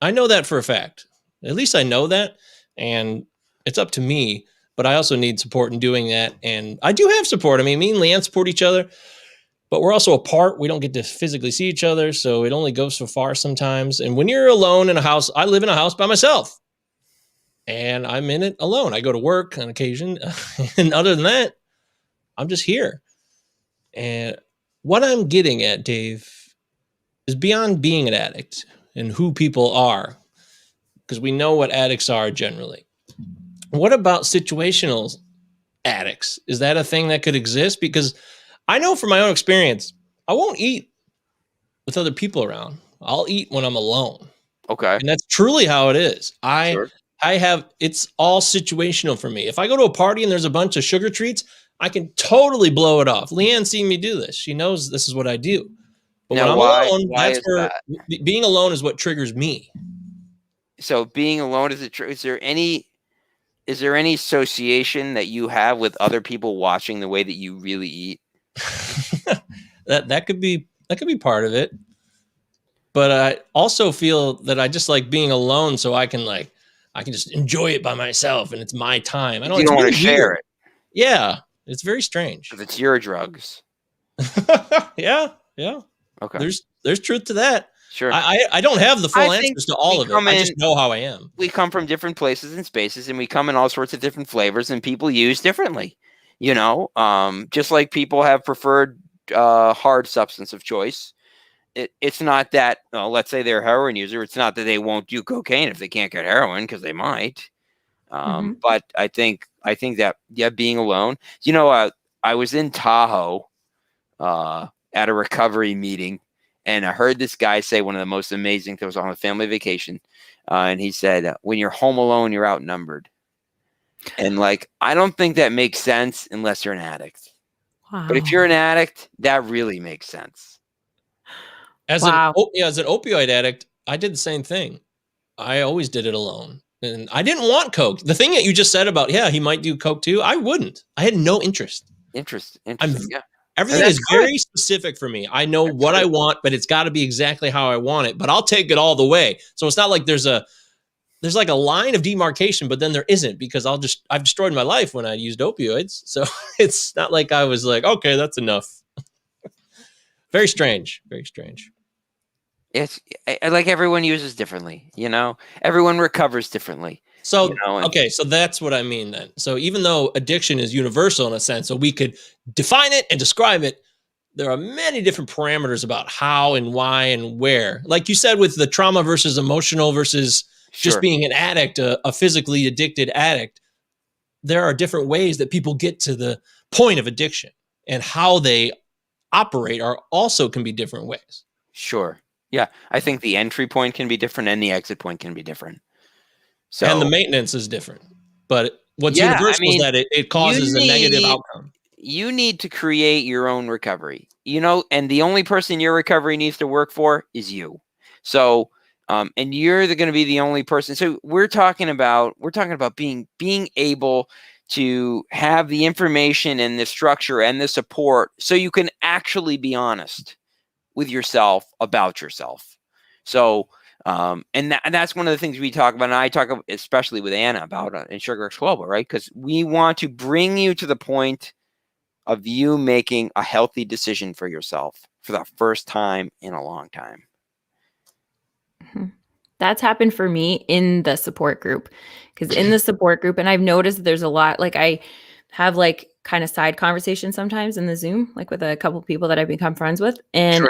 I know that for a fact. At least I know that. And it's up to me, but I also need support in doing that. And I do have support. I mean, me and Leanne support each other, but we're also apart. We don't get to physically see each other. So it only goes so far sometimes. And when you're alone in a house, I live in a house by myself and I'm in it alone. I go to work on occasion. And other than that, I'm just here. And what I'm getting at, Dave, is beyond being an addict and who people are, because we know what addicts are generally. What about situational addicts? Is that a thing that could exist? Because I know from my own experience, I won't eat with other people around. I'll eat when I'm alone. Okay. And that's truly how it is. It's all situational for me. If I go to a party and there's a bunch of sugar treats, I can totally blow it off. Leanne's seen me do this. She knows this is what I do. But now, when I'm alone, that's where being alone is what triggers me. So being alone is there any association that you have with other people watching the way that you really eat? that could be part of it. But I also feel that I just like being alone, so I can just enjoy it by myself, and it's my time. You don't want to share it. Yeah, it's very strange. If it's your drugs. Yeah. Okay. There's truth to that. Sure. I don't have the full answers to all of it. I just know how I am. We come from different places and spaces, and we come in all sorts of different flavors, and people use differently. Just like people have preferred hard substance of choice. It's not that, let's say they're a heroin user. It's not that they won't do cocaine if they can't get heroin, because they might. But I think that, being alone. I was in Tahoe at a recovery meeting, and I heard this guy say one of the most amazing things on a family vacation. And he said, when you're home alone, you're outnumbered. And I don't think that makes sense unless you're an addict. Wow. But if you're an addict, that really makes sense. As an opioid addict, I did the same thing. I always did it alone. And I didn't want coke. The thing that you just said about, he might do coke too, I wouldn't. I had no interest. Interesting. Everything is very specific for me. I know what I want, but it's got to be exactly how I want it. But I'll take it all the way. So it's not like there's like a line of demarcation, but then there isn't, because I've destroyed my life when I used opioids. So it's not like I was like, okay, that's enough. Very strange. Very strange. It's like everyone uses differently, everyone recovers differently. So, okay. So that's what I mean then. So even though addiction is universal in a sense, so we could define it and describe it, there are many different parameters about how and why and where. Like you said, with the trauma versus emotional versus just being an addict, a physically addicted addict, there are different ways that people get to the point of addiction, and how they operate also can be different ways. Sure. Yeah. I think the entry point can be different and the exit point can be different. So, and the maintenance is different, but what's universal is that it causes a negative outcome. You need to create your own recovery, and the only person your recovery needs to work for is you. So, and you're going to be the only person. So we're talking about being able to have the information and the structure and the support, so you can actually be honest with yourself about yourself. So, and that's one of the things we talk about, and I talk about, especially with Anna, about in Sugar X Global, right? Because we want to bring you to the point of you making a healthy decision for yourself for the first time in a long time. That's happened for me in the support group, because in the support group, and I've noticed there's a lot, I have kind of side conversations sometimes in the Zoom, with a couple of people that I've become friends with. And,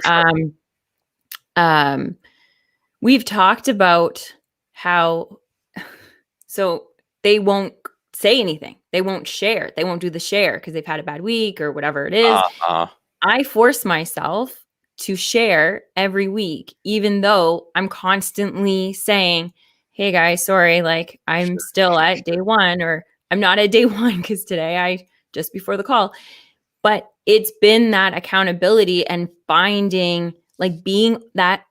we've talked about how, so they won't say anything. They won't share. They won't do the share because they've had a bad week or whatever it is. I force myself to share every week, even though I'm constantly saying, hey guys, sorry, I'm still at day one, or I'm not at day one because today just before the call. But it's been that accountability and finding, being that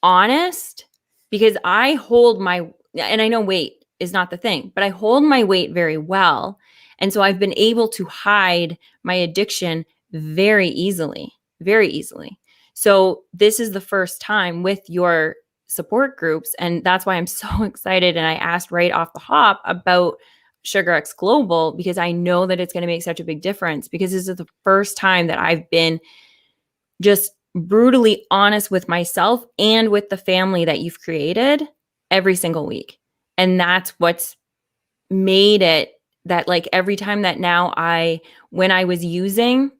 honest because I hold and I know weight is not the thing, but I hold my weight very well. And so I've been able to hide my addiction very easily, very easily. So this is the first time with your support groups. And that's why I'm so excited. And I asked right off the hop about SugarX Global, because I know that it's going to make such a big difference, because this is the first time that I've been just brutally honest with myself and with the family that you've created every single week. And that's what's made it that, like, every time that now when I was using,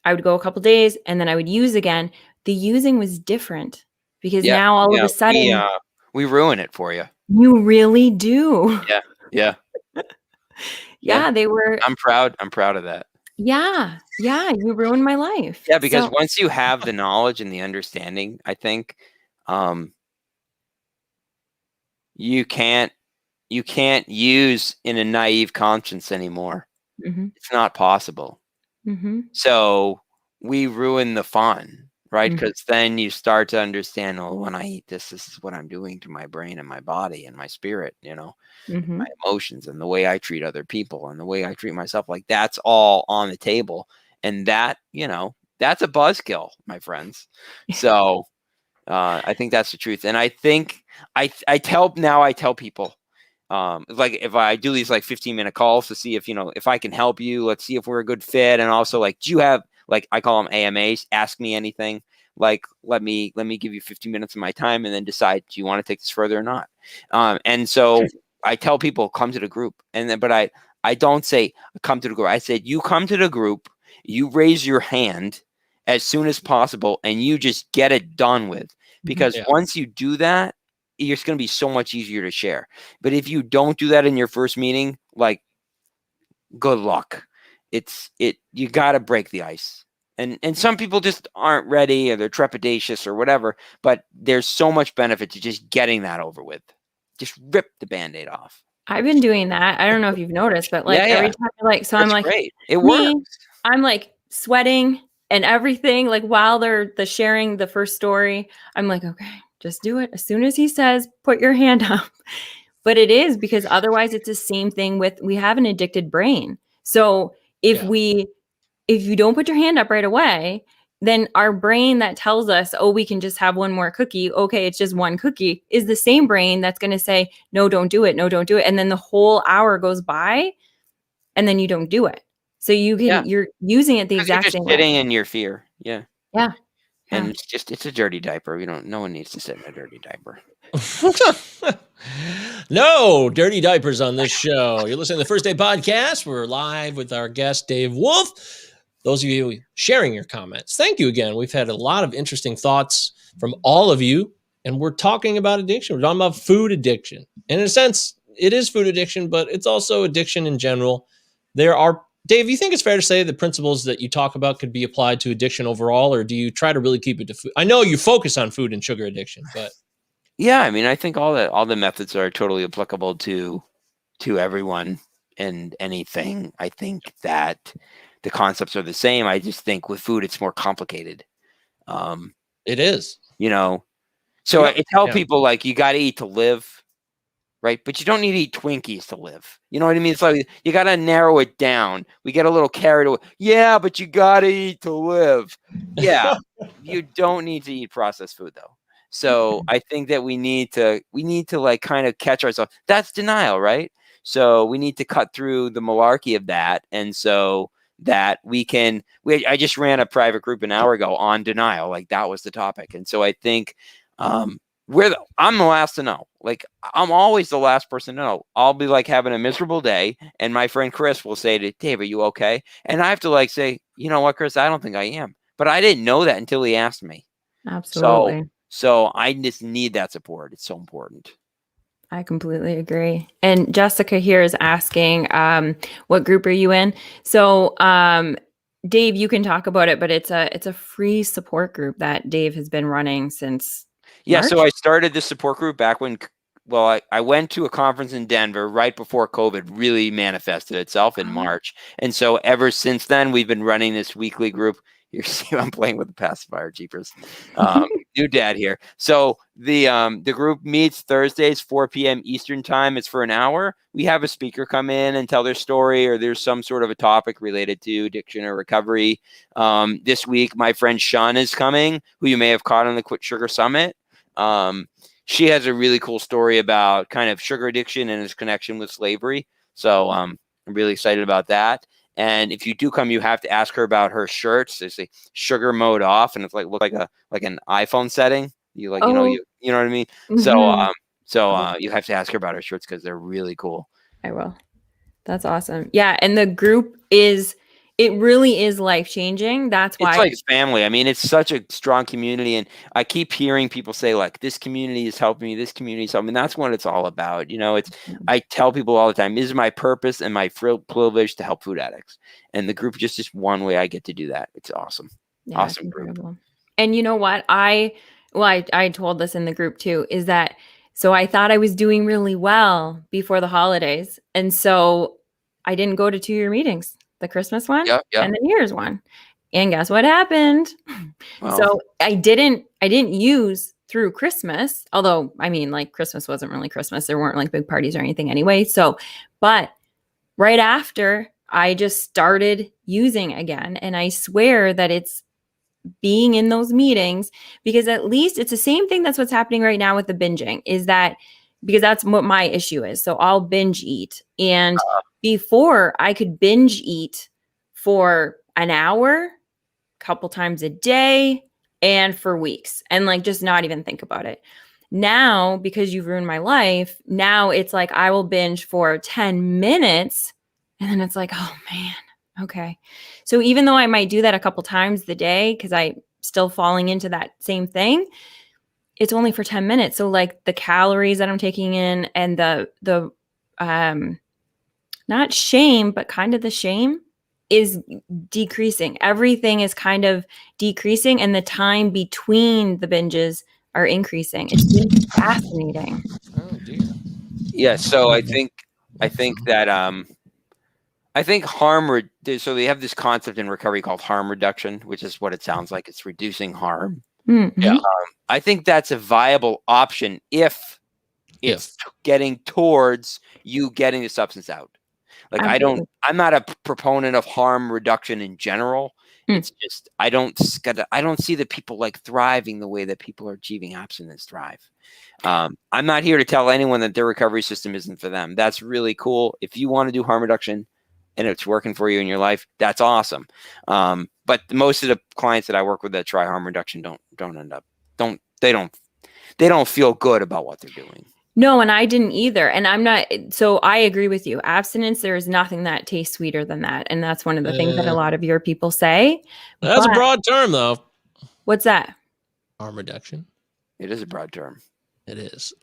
I would go a couple days and then I would use again. The using was different because now all of a sudden we ruin it for you. You really do. Yeah. Yeah, they were. I'm proud of that. Yeah, you ruined my life. Yeah, because once you have the knowledge and the understanding, I think you can't use in a naive conscience anymore. Mm-hmm. It's not possible. Mm-hmm. So we ruin the fun, right? Because then you start to understand, oh, when I eat this is what I'm doing to my brain and my body and my spirit, my emotions and the way I treat other people and the way I treat myself. Like, that's all on the table. And that, that's a buzzkill, my friends. So I think that's the truth. And I think I tell people, like, if I do these like 15-minute calls to see if, if I can help you, let's see if we're a good fit. And also, like, do you have, like, I call them AMAs, ask me anything. Like, let me give you 15 minutes of my time and then decide, do you want to take this further or not? And so I tell people, come to the group. But I don't say come to the group. I said, you come to the group, you raise your hand as soon as possible, and you just get it done with. Because once you do that, it's going to be so much easier to share. But if you don't do that in your first meeting, like, good luck. You got to break the ice. And some people just aren't ready, or they're trepidatious or whatever, but there's so much benefit to just getting that over with. Just rip the Band-Aid off. I've been doing that. I don't know if you've noticed, but like every time That's I'm like, great. It works. I'm like sweating and everything, like while they're sharing the first story, I'm like, okay, just do it. As soon as he says, put your hand up. But it is, because otherwise it's the same thing we have an addicted brain. So if you don't put your hand up right away, then our brain that tells us, oh, we can just have one more cookie. Okay, it's just one cookie, is the same brain that's going to say, no, don't do it. No, don't do it. And then the whole hour goes by and then you don't do it. So you're using it the exact same way. Sitting in your fear. Yeah. Yeah. And it's a dirty diaper. No one needs to sit in a dirty diaper. No dirty diapers on this show. You're listening to the First Day Podcast. We're live with our guest, Dave Wolfe. Those of you sharing your comments, thank you again. We've had a lot of interesting thoughts from all of you, and we're talking about addiction. We're talking about food addiction. And in a sense, it is food addiction, but it's also addiction in general. Dave, you think it's fair to say the principles that you talk about could be applied to addiction overall, or do you try to really keep it to food? I know you focus on food and sugar addiction, but yeah, I mean, I think all the methods are totally applicable to everyone and anything. I think that the concepts are the same. I just think with food, it's more complicated. It is, So I tell people, like, you got to eat to live, right? But you don't need to eat Twinkies to live. You know what I mean? It's like, you got to narrow it down. We get a little carried away. Yeah, but you got to eat to live. Yeah, you don't need to eat processed food, though. So I think that we need to like kind of catch ourselves. That's denial, right? So we need to cut through the malarkey of that. And so that I just ran a private group an hour ago on denial. Like, that was the topic. And so I think I'm the last to know. Like, I'm always the last person to know. I'll be like having a miserable day, and my friend Chris will say to Dave, are you okay? And I have to like say, you know what, Chris, I don't think I am. But I didn't know that until he asked me. Absolutely. So I just need that support. It's so important. I completely agree. And Jessica here is asking, what group are you in? So, Dave, you can talk about it, but it's a free support group that Dave has been running since March? So I started this support group back when, I went to a conference in Denver right before COVID really manifested itself in March. And so ever since then, we've been running this weekly group. You see, I'm playing with the pacifier, jeepers. new dad here. So the group meets Thursdays, 4 p.m. Eastern time. It's for an hour. We have a speaker come in and tell their story, or there's some sort of a topic related to addiction or recovery. This week, my friend Sean is coming, who you may have caught on the Quit Sugar Summit. She has a really cool story about kind of sugar addiction and its connection with slavery. So I'm really excited about that. And if you do come, you have to ask her about her shirts. They say sugar mode off, and it's like look like an iPhone setting. You like you know what I mean. So you have to ask her about her shirts because they're really cool. I will. That's awesome. Yeah, and the group it really is life-changing. That's why it's like family. I mean, it's such a strong community, and I keep hearing people say like, "This community is helping me. This community is helping me." And that's what it's all about. I tell people all the time, "This is my purpose and my privilege to help food addicts." And the group is just one way I get to do that. It's awesome. Yeah, awesome incredible. group. And you know what? I told this in the group too, is that so I thought I was doing really well before the holidays, and so I didn't go to 2-year meetings. The Christmas one and the New Year's one. And guess what happened? Well, so I didn't use through Christmas, although I mean like Christmas wasn't really Christmas. There weren't like big parties or anything anyway. So, but right after I just started using again. And I swear that it's being in those meetings, because at least it's the same thing. That's what's happening right now with the binging, is that because that's what my issue is. So I'll binge eat. And before I could binge eat for an hour, a couple times a day, and for weeks, and like just not even think about it. Now, because you've ruined my life, now it's like I will binge for 10 minutes and then it's like, oh man, okay. So even though I might do that a couple times a day because I'm still falling into that same thing, it's only for 10 minutes. So like the calories that I'm taking in and the not shame, but kind of the shame is decreasing. Everything is kind of decreasing, and the time between the binges are increasing. It's been fascinating. Oh dear. Yeah. So I think that harm. So they have this concept in recovery called harm reduction, which is what it sounds like. It's reducing harm. Mm-hmm. Yeah. I think that's a viable option if it's getting towards you getting the substance out. Like I'm not a proponent of harm reduction in general. It's just I don't see the people like thriving the way that people are achieving abstinence thrive. I'm not here to tell anyone that their recovery system isn't for them. That's really cool. If you want to do harm reduction and it's working for you in your life, that's awesome. But most of the clients that I work with that try harm reduction they don't feel good about what they're doing. No, and I didn't either. And I'm not, so I agree with you. Abstinence, there is nothing that tastes sweeter than that. And that's one of the things that a lot of your people say. That's a broad term though. What's that? Harm reduction. It is a broad term. It is.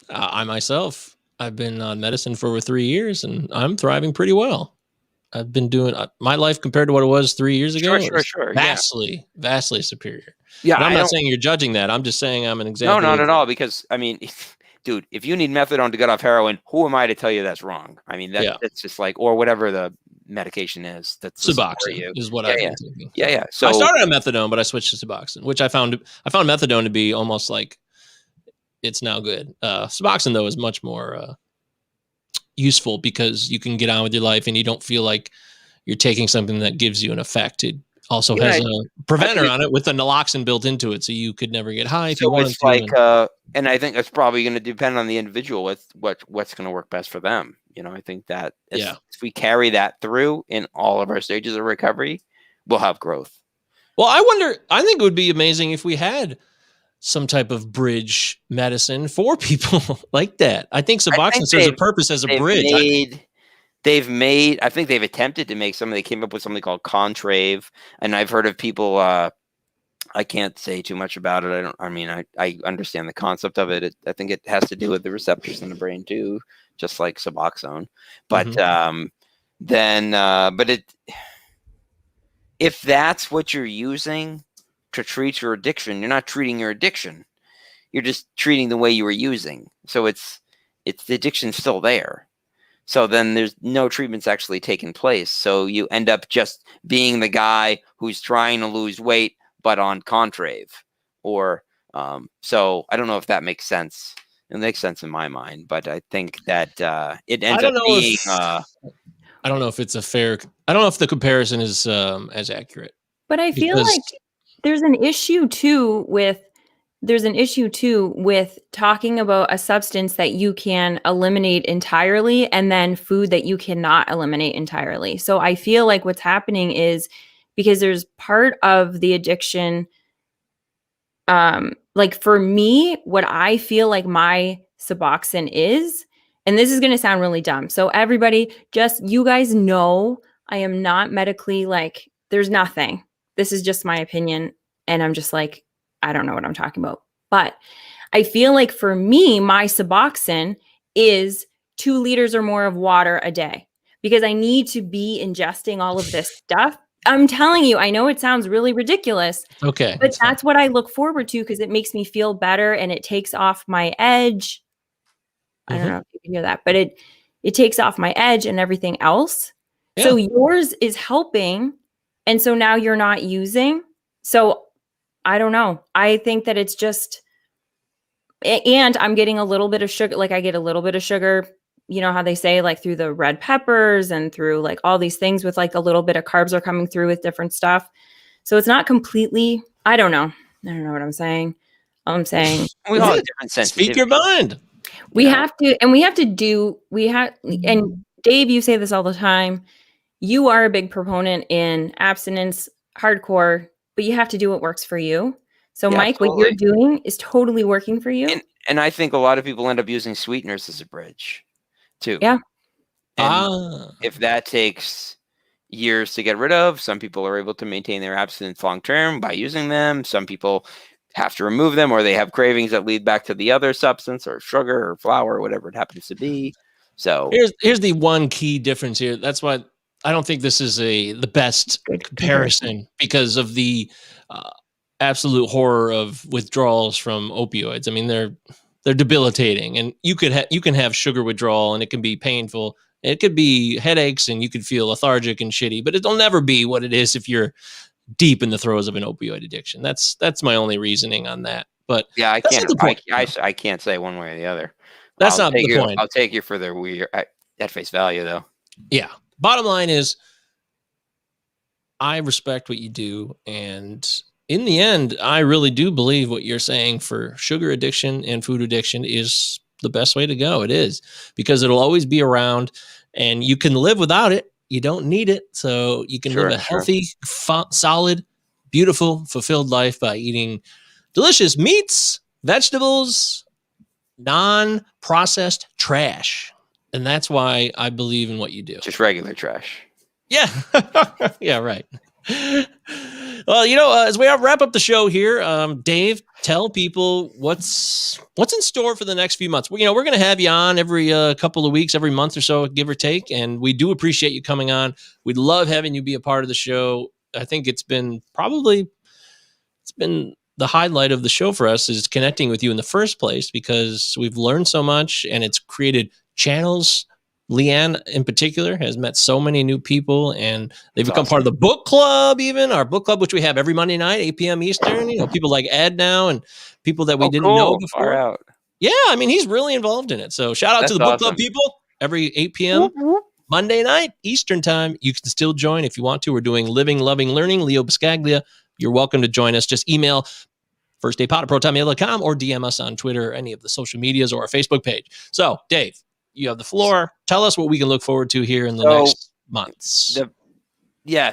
I myself, I've been on medicine for over 3 years and I'm thriving pretty well. I've been doing my life compared to what it was 3 years ago. Sure. Vastly superior. Yeah. But I'm not saying you're judging that. I'm just saying I'm an example. No, not at all. Because I mean, dude, if you need methadone to get off heroin, who am I to tell you that's wrong? I mean, that's just like, or whatever the medication is. That's Suboxone is what I've been taking. Yeah. So I started on methadone, but I switched to Suboxone, which I found methadone to be almost like it's now good. Suboxone though is much more useful because you can get on with your life and you don't feel like you're taking something that gives you an effect. It also has a preventer on it with the naloxone built into it, so you could never get high if you wanted to. And I think that's probably going to depend on the individual with what's going to work best for them. I think that if we carry that through in all of our stages of recovery, we'll have growth. Well, I think it would be amazing if we had some type of bridge medicine for people like that. I think Suboxone serves a purpose as a bridge. I think they've attempted to make they came up with something called Contrave, and I've heard of people, I can't say too much about it. I understand the concept of it. I think it has to do with the receptors in the brain too, just like Suboxone. But if that's what you're using to treat your addiction, you're not treating your addiction. You're just treating the way you were using. So it's the addiction's still there. So then there's no treatments actually taking place. So you end up just being the guy who's trying to lose weight, but on Contrave or So I don't know if that makes sense. It makes sense in my mind, but I think that it ends I up don't know being. if I don't know if it's a fair. I don't know if the comparison is as accurate. But I feel Because like there's an issue too with talking about a substance that you can eliminate entirely and then food that you cannot eliminate entirely. So I feel like what's happening is because there's part of the addiction, like for me, what I feel like my Suboxone is, and this is going to sound really dumb. So everybody, just you guys know, I am not medically like, there's nothing. This is just my opinion. And I'm just like, I don't know what I'm talking about. But I feel like for me, my Suboxone is 2 liters or more of water a day because I need to be ingesting all of this stuff. I'm telling you, I know it sounds really ridiculous, okay, but that's what I look forward to because it makes me feel better and it takes off my edge. I don't know if you can hear that, but it takes off my edge and everything else. Yeah. So yours is helping, and so now you're not using. So I don't know. I think that it's just, and I'm getting a little bit of sugar. Like I get a little bit of sugar. You know how they say like through the red peppers and through like all these things with like a little bit of carbs are coming through with different stuff. So it's not completely, I don't know. I don't know what I'm saying. I'm saying we all have different sensitivities. Speak your mind. We have to, and Dave, you say this all the time. You are a big proponent in abstinence, hardcore, but you have to do what works for you. So Yeah, Mike, what you're doing is totally working for you. And I think a lot of people end up using sweeteners as a bridge too. Yeah. And if that takes years to get rid of, some people are able to maintain their abstinence long term by using them. Some people have to remove them, or they have cravings that lead back to the other substance or sugar or flour or whatever it happens to be. So here's the one key difference here. That's why I don't think this is the best comparison because of the absolute horror of withdrawals from opioids. I mean, they're debilitating, and you can have sugar withdrawal, and it can be painful. It could be headaches, and you could feel lethargic and shitty. But it'll never be what it is if you're deep in the throes of an opioid addiction. That's my only reasoning on that. But yeah, I can't say one way or the other. That's not the point. I'll take you for at face value, though. Yeah. Bottom line is, I respect what you do, and in the end, I really do believe what you're saying for sugar addiction and food addiction is the best way to go. It is, because it'll always be around, and you can live without it. You don't need it, so you can live a healthy, solid, beautiful, fulfilled life by eating delicious meats, vegetables, non-processed trash. And that's why I believe in what you do. Just regular trash. Yeah. Yeah, right. Well, as we wrap up the show here, Dave, tell people what's in store for the next few months. We're going to have you on every couple of weeks, every month or so, give or take. And we do appreciate you coming on. We'd love having you be a part of the show. I think it's been the highlight of the show for us is connecting with you in the first place, because we've learned so much and it's created channels. Leanne in particular has met so many new people, and they've become part of the book club, even our book club, which we have every Monday night, 8 p.m. Eastern. People like Ed now, and people that we didn't know before. Out. Yeah, I mean, he's really involved in it. So shout out to the book club people every 8 p.m. Monday night Eastern time. You can still join if you want to. We're doing Living, Loving, Learning. Leo Biscaglia, you're welcome to join us. Just email firstdaypod@protonmail.com or DM us on Twitter, or any of the social medias, or our Facebook page. So, Dave, you have the floor. Tell us what we can look forward to here in the next months.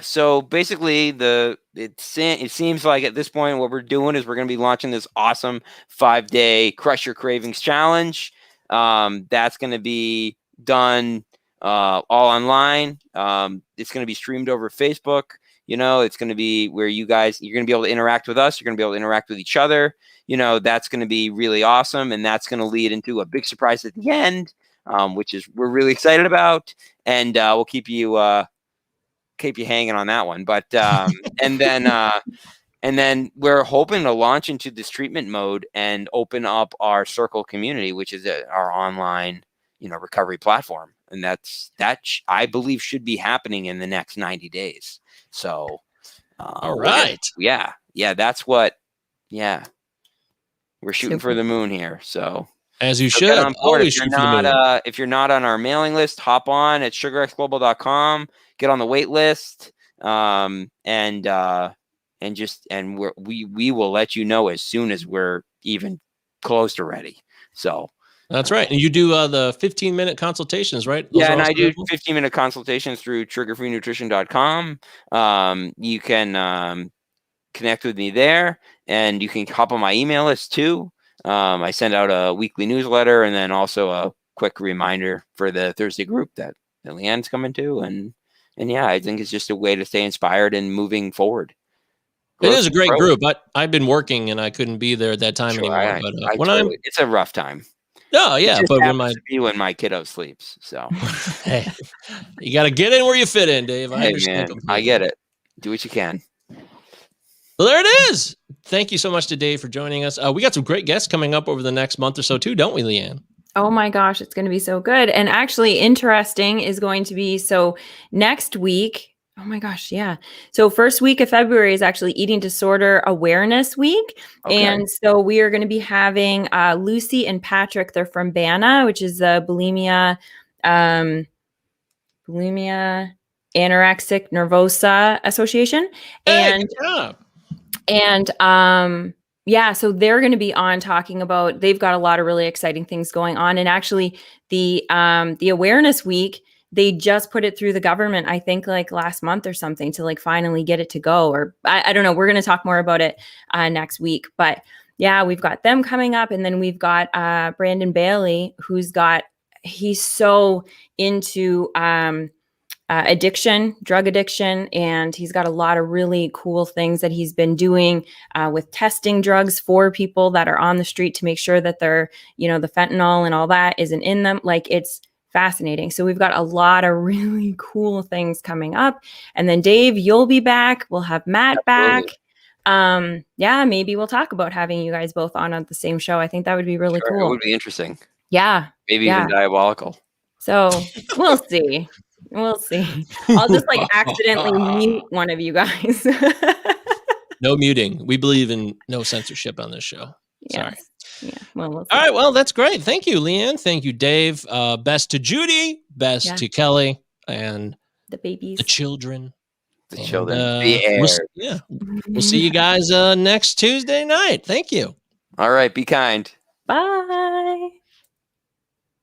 So basically, it seems like at this point what we're doing is we're going to be launching this awesome 5-day Crush Your Cravings Challenge. That's going to be done all online. It's going to be streamed over Facebook. It's going to be where you're going to be able to interact with us. You're going to be able to interact with each other. That's going to be really awesome. And that's going to lead into a big surprise at the end, which we're really excited about. And we'll keep you hanging on that one. But and then we're hoping to launch into this treatment mode and open up our Circle community, which is our online, recovery platform. And that I believe should be happening in the next 90 days. So, all right. Yeah. That's what, yeah. we're shooting for the moon here. So as you should. Always shoot for the moon. If you're not on our mailing list, hop on at sugarxglobal.com, get on the wait list, and we will let you know as soon as we're even close to ready. So that's right. And you do the 15-minute consultations, right? Those and I do 15-minute consultations through triggerfreenutrition.com. You can connect with me there, and you can hop on my email list too. I send out a weekly newsletter and then also a quick reminder for the Thursday group that Leanne's coming to. And yeah, I think it's just a way to stay inspired and moving forward. It is a great group. I've been working and I couldn't be there at that time anymore. But it's a rough time. Oh yeah, but when my kiddo sleeps, so hey, you got to get in where you fit in, Dave. I understand. Man, I get it. Do what you can. Well, there it is. Thank you so much to Dave for joining us. We got some great guests coming up over the next month or so too, don't we, Leanne? Oh my gosh, it's going to be so good. And actually interesting is going to be, so next week, oh my gosh, yeah. So first week of February is actually Eating Disorder Awareness Week. Okay. And so we are going to be having Lucy and Patrick. They're from BANA, which is the Bulimia Anorexic Nervosa Association. Hey, good job. And yeah, so they're going to be on talking about, they've got a lot of really exciting things going on. And actually the Awareness Week, they just put it through the government, I think like last month or something, to like finally get it to go. Or I don't know. We're going to talk more about it next week. But yeah, we've got them coming up. And then we've got Brandon Bailey, he's so into drug addiction. And he's got a lot of really cool things that he's been doing with testing drugs for people that are on the street to make sure that they're, the fentanyl and all that isn't in them. Like, it's fascinating. So we've got a lot of really cool things coming up. And then Dave, you'll be back. We'll have Matt back. Yeah, maybe we'll talk about having you guys both on the same show. I think that would be really cool. It would be interesting. Yeah. Maybe even diabolical. So we'll see. We'll see. I'll just like accidentally mute one of you guys. No muting. We believe in no censorship on this show. Yes. Sorry. Yeah. Well, all right. Well, that's great. Thank you, Leanne. Thank you, Dave. Best to Judy. Best to Kelly and the babies, the children, the air. We'll see you guys next Tuesday night. Thank you. All right. Be kind. Bye.